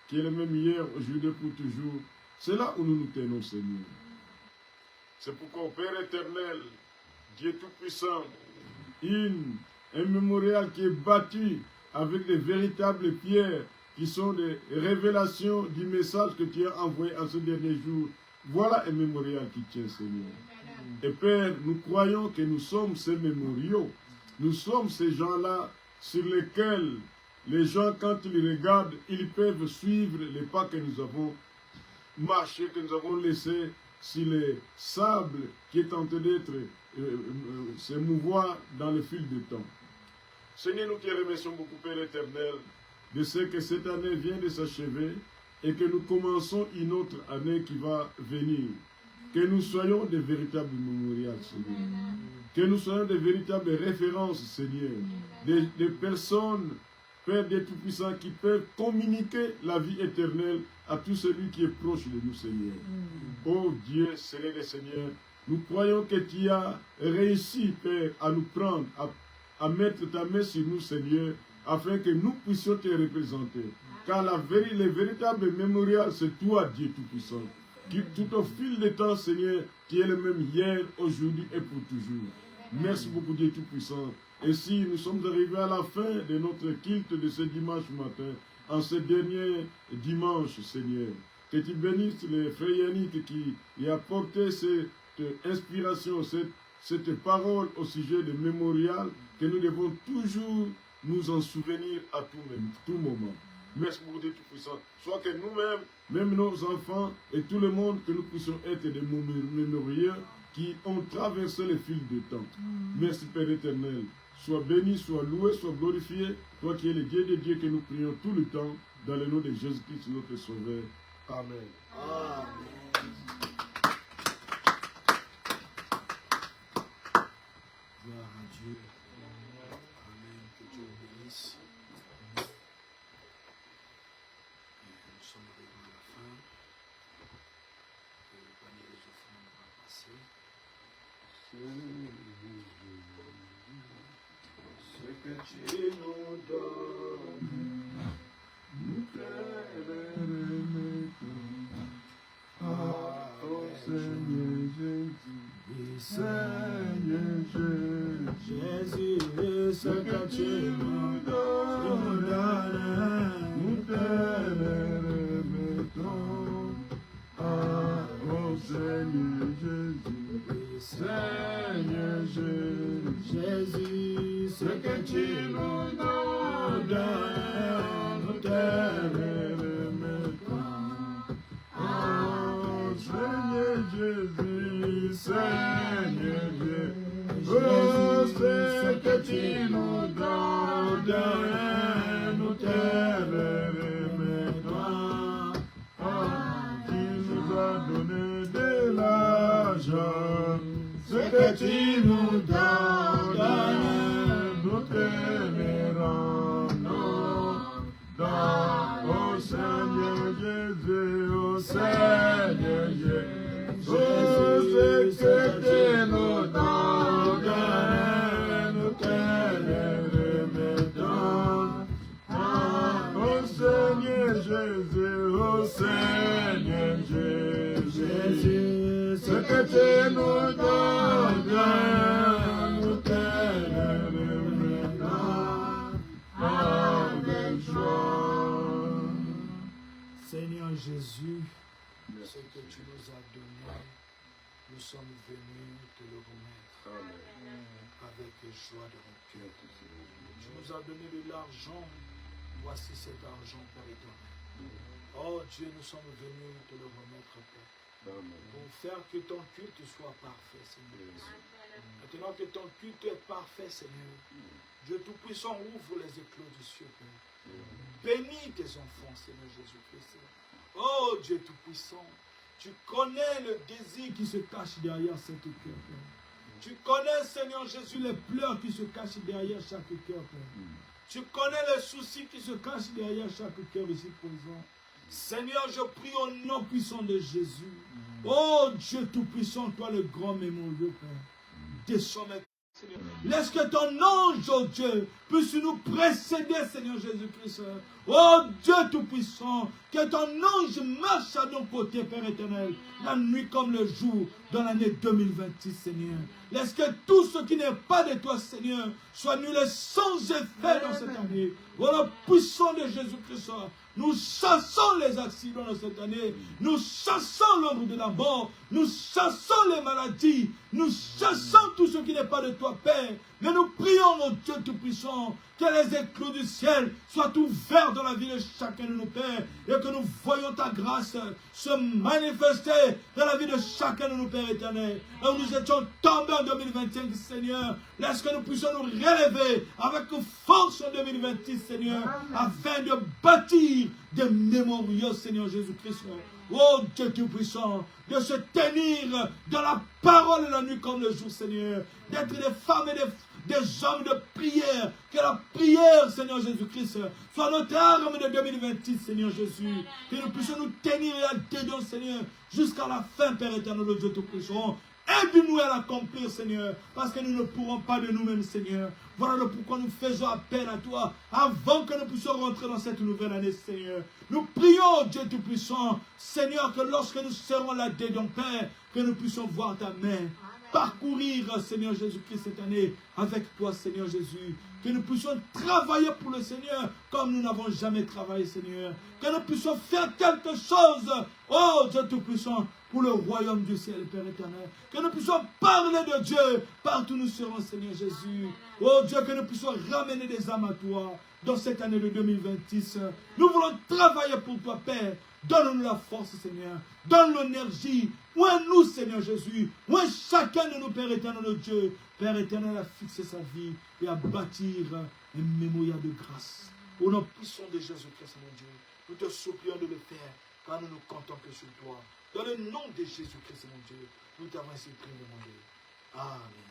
qui est le même hier, aujourd'hui, pour toujours. C'est là où nous nous tenons, Seigneur. C'est pourquoi, Père éternel, Dieu Tout-Puissant, un mémorial qui est bâti avec des véritables pierres qui sont des révélations du message que tu as envoyé en ce dernier jour. Voilà un mémorial qui tient, Seigneur. Et Père, nous croyons que nous sommes ces mémoriaux. Nous sommes ces gens-là sur lesquels les gens, quand ils regardent, ils peuvent suivre les pas que nous avons marchés, que nous avons laissés sur les sables qui est en train d'être se mouvoir dans le fil du temps. Seigneur, nous te remercions beaucoup, Père éternel, de ce que cette année vient de s'achever et que nous commençons une autre année qui va venir. Que nous soyons des véritables mémorials, Seigneur. Que nous soyons des véritables références, Seigneur. Des personnes, Père Dieu Tout-Puissant, qui peuvent communiquer la vie éternelle à tout celui qui est proche de nous, Seigneur. Oh Dieu, Seigneur des Seigneurs, nous croyons que tu as réussi, Père, à nous prendre, à mettre ta main sur nous, Seigneur, afin que nous puissions te représenter. Car le véritable mémorial, c'est toi, Dieu Tout-Puissant. Qui, tout au fil du temps, Seigneur, qui est le même hier, aujourd'hui et pour toujours. Merci beaucoup, Dieu Tout-Puissant. Et si nous sommes arrivés à la fin de notre culte de ce dimanche matin, en ce dernier dimanche, Seigneur, que tu bénisses les frères Yannick qui a porté cette inspiration, cette parole au sujet de mémorial, que nous devons toujours nous en souvenir à tout moment. Merci beaucoup, Dieu Tout-Puissant. Soit que nous-mêmes, même nos enfants et tout le monde, que nous puissions être des mémoriaux qui ont traversé le fil du temps. Merci, Père éternel. Sois béni, sois loué, sois glorifié. Toi qui es le Dieu de Dieu que nous prions tout le temps, dans le nom de Jésus-Christ, notre Sauveur. Amen. Amen. Gloire à Dieu. Amen. Que Dieu vous bénisse. Nous sommes arrivés à la fin. Le panier des offrandes va passer. Ce que tu nous donnes, nous te remettons. Oh Seigneur Jésus, Seigneur Jésus, ce que tu nous donnes, nous te remettons. Oh Seigneur Jésus, Seigneur Jésus, ce que tu nous donnes, nous te remettons. Oh Seigneur Jésus, Seigneur Jésus, oh ce que tu nous donnes, nous te remettons. Oh, tu nous as donné de l'argent, ce que tu nous donnes, nous te le rendons. Oh Seigneur Jésus, oh Seigneur Jésus, oh ce que tu nous donnes, nous te le remettons. Oh Seigneur Jésus, oh Seigneur Jésus, ce que tu nous donnes, nous te le remettons avec joie. Seigneur Jésus, ce que tu nous as donné, nous sommes venus te le remettre avec joie de mon cœur. Tu nous as donné de l'argent, voici cet argent, Père éternel. Oh Dieu, nous sommes venus te le remettre, Père, pour faire que ton culte soit parfait, Seigneur. Maintenant que ton culte est parfait, Seigneur, Dieu Tout-Puissant, ouvre les éclos du ciel, Père. Bénis tes enfants, Seigneur Jésus-Christ. Oh Dieu Tout-Puissant, tu connais le désir qui se cache derrière cette cœur, Père. Tu connais, Seigneur Jésus, les pleurs qui se cachent derrière chaque cœur, Père. Tu connais les soucis qui se cachent derrière chaque cœur ici présent. Seigneur, je prie au nom puissant de Jésus. Oh Dieu Tout-Puissant, toi le grand mémorieux, Père. Descends maintenant, Seigneur. Laisse que ton ange, oh Dieu, puisse nous précéder, Seigneur Jésus-Christ. Oh Dieu Tout-Puissant, que ton ange marche à nos côtés, Père éternel, la nuit comme le jour, dans l'année 2026, Seigneur. Laisse que tout ce qui n'est pas de toi, Seigneur, soit nul et sans effet dans cette année. Au nom puissant de Jésus-Christ, nous chassons les accidents dans cette année. Nous chassons l'ombre de la mort. Nous chassons les maladies. Nous chassons tout ce qui n'est pas de toi, Père. Mais nous prions, mon Dieu Tout-Puissant, que les éclous du ciel soient ouverts dans la vie de chacun de nos pères et que nous voyons ta grâce se manifester dans la vie de chacun de nos pères éternels. Là où nous étions tombés en 2025, Seigneur, laisse que nous puissions nous relever avec force en 2026, Seigneur, afin de bâtir des mémoriaux, Seigneur Jésus-Christ. Oh Dieu Tout-Puissant, de se tenir dans la parole la nuit comme le jour, Seigneur, d'être des femmes et des hommes de prière, que la prière, Seigneur Jésus-Christ, soit notre arme de 2026, Seigneur Jésus, que nous puissions nous tenir et adhérer, Seigneur, jusqu'à la fin, Père éternel, Dieu Tout-Puissant. Aide-nous à l'accomplir, Seigneur, parce que nous ne pourrons pas de nous-mêmes, Seigneur. Voilà le pourquoi nous faisons appel à toi, avant que nous puissions rentrer dans cette nouvelle année, Seigneur. Nous prions, Dieu Tout-Puissant, Seigneur, que lorsque nous serons là-dedans, Père, que nous puissions voir ta main parcourir, Seigneur Jésus-Christ, cette année avec toi, Seigneur Jésus. Que nous puissions travailler pour le Seigneur comme nous n'avons jamais travaillé, Seigneur. Que nous puissions faire quelque chose, oh Dieu Tout-Puissant, pour le royaume du ciel, Père éternel. Que nous puissions parler de Dieu partout où nous serons, Seigneur Jésus. Oh Dieu, que nous puissions ramener des âmes à toi dans cette année de 2026. Nous voulons travailler pour toi, Père. Donne-nous la force, Seigneur. Donne l'énergie. Oins-nous, Seigneur Jésus. Oins chacun de nos Pères éternels, notre Dieu. Père éternel, à fixer sa vie et à bâtir un mémorial de grâce. Au nom puissant de Jésus-Christ, mon Dieu, nous te supplions de le faire, car nous nous comptons que sur toi. Dans le nom de Jésus-Christ, mon Dieu, nous t'avons ainsi prié, mon Dieu. Amen.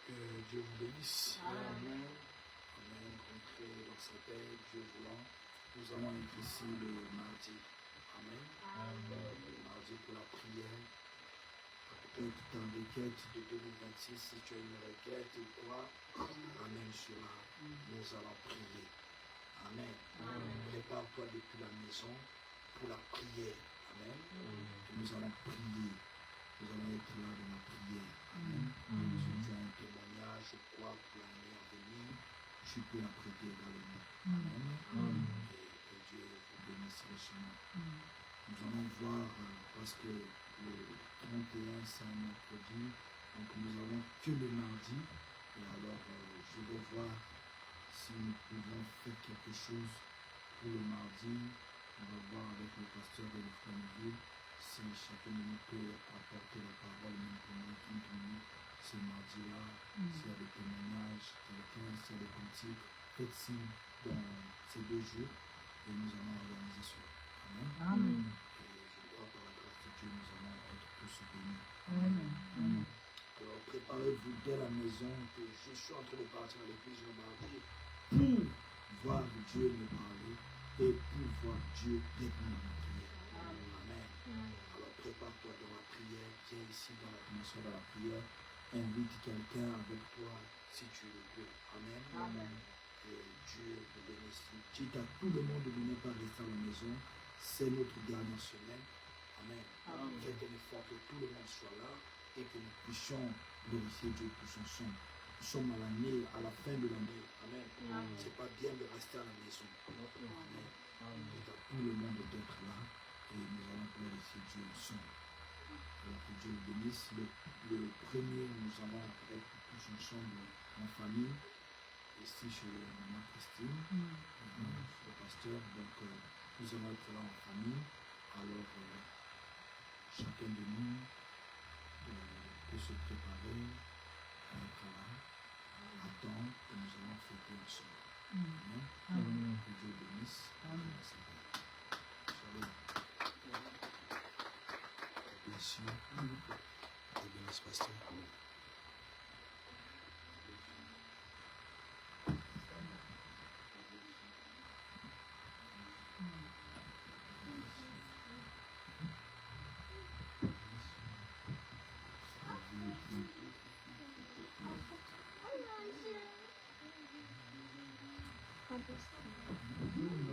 Que Dieu vous bénisse. Amen. Amen. Rentrez dans sa paix, Dieu voulant. Nous allons être ici le mardi. Amen. Le mardi pour la prière. Peut-être dans les quêtes de 2026, si tu as une requête ou quoi, Amen cela. Nous allons prier. Amen. Prépare-toi depuis la maison pour la prière. Amen. Nous allons prier. Nous allons être là dans la prière. Amen. Si tu as un témoignage ou quoi pour l'année à venir, tu peux la prêter également. Amen. Et que Dieu vous bénisse richement. Nous allons voir, parce que le 31 c'est un mercredi, donc nous avons que le mardi. Et alors, je vais voir si nous pouvons faire quelque chose pour le mardi. On va voir avec le pasteur de l'Efranville si chacun de nous peut apporter la parole même pendant 30 minutes ce mardi-là. S'il y a des témoignages, quelqu'un, s'il y a des cantiques, faites signe dans ces 2 jours et nous allons organiser cela. Amen. Amen. Et je crois par la grâce de Dieu, nous allons être tous bénis. Amen. Alors préparez-vous dès la maison que je suis en train de partir à l'église le mardi pour voir Dieu me parler et pour voir Dieu répondre à ma prière. Amen. Alors prépare-toi dans la prière, viens ici dans la dimension de la prière, invite quelqu'un avec toi si tu le veux. Amen. Amen. Que Dieu vous bénisse. Dites à tout le monde de ne pas rester à la maison, c'est notre dernière semaine. Amen. Faites un effort que tout le monde soit là et que nous puissions glorifier Dieu pour son son. Nous sommes à l'année, à la fin de l'année. Amen. C'est pas bien de rester à la maison. Amen. Dites à tout le monde d'être là et nous allons glorifier Dieu ensemble. Alors que Dieu vous bénisse. Le premier, nous allons être tous ensemble en famille. Ici chez Maman Christine, le pasteur. Donc Nous allons être là en famille. Alors, chacun de nous peut se préparer à être là. Attends et nous allons fêter ensemble. Amen. Que Dieu bénisse. Shalom. Merci. Dieu bénisse, pasteur. Understand.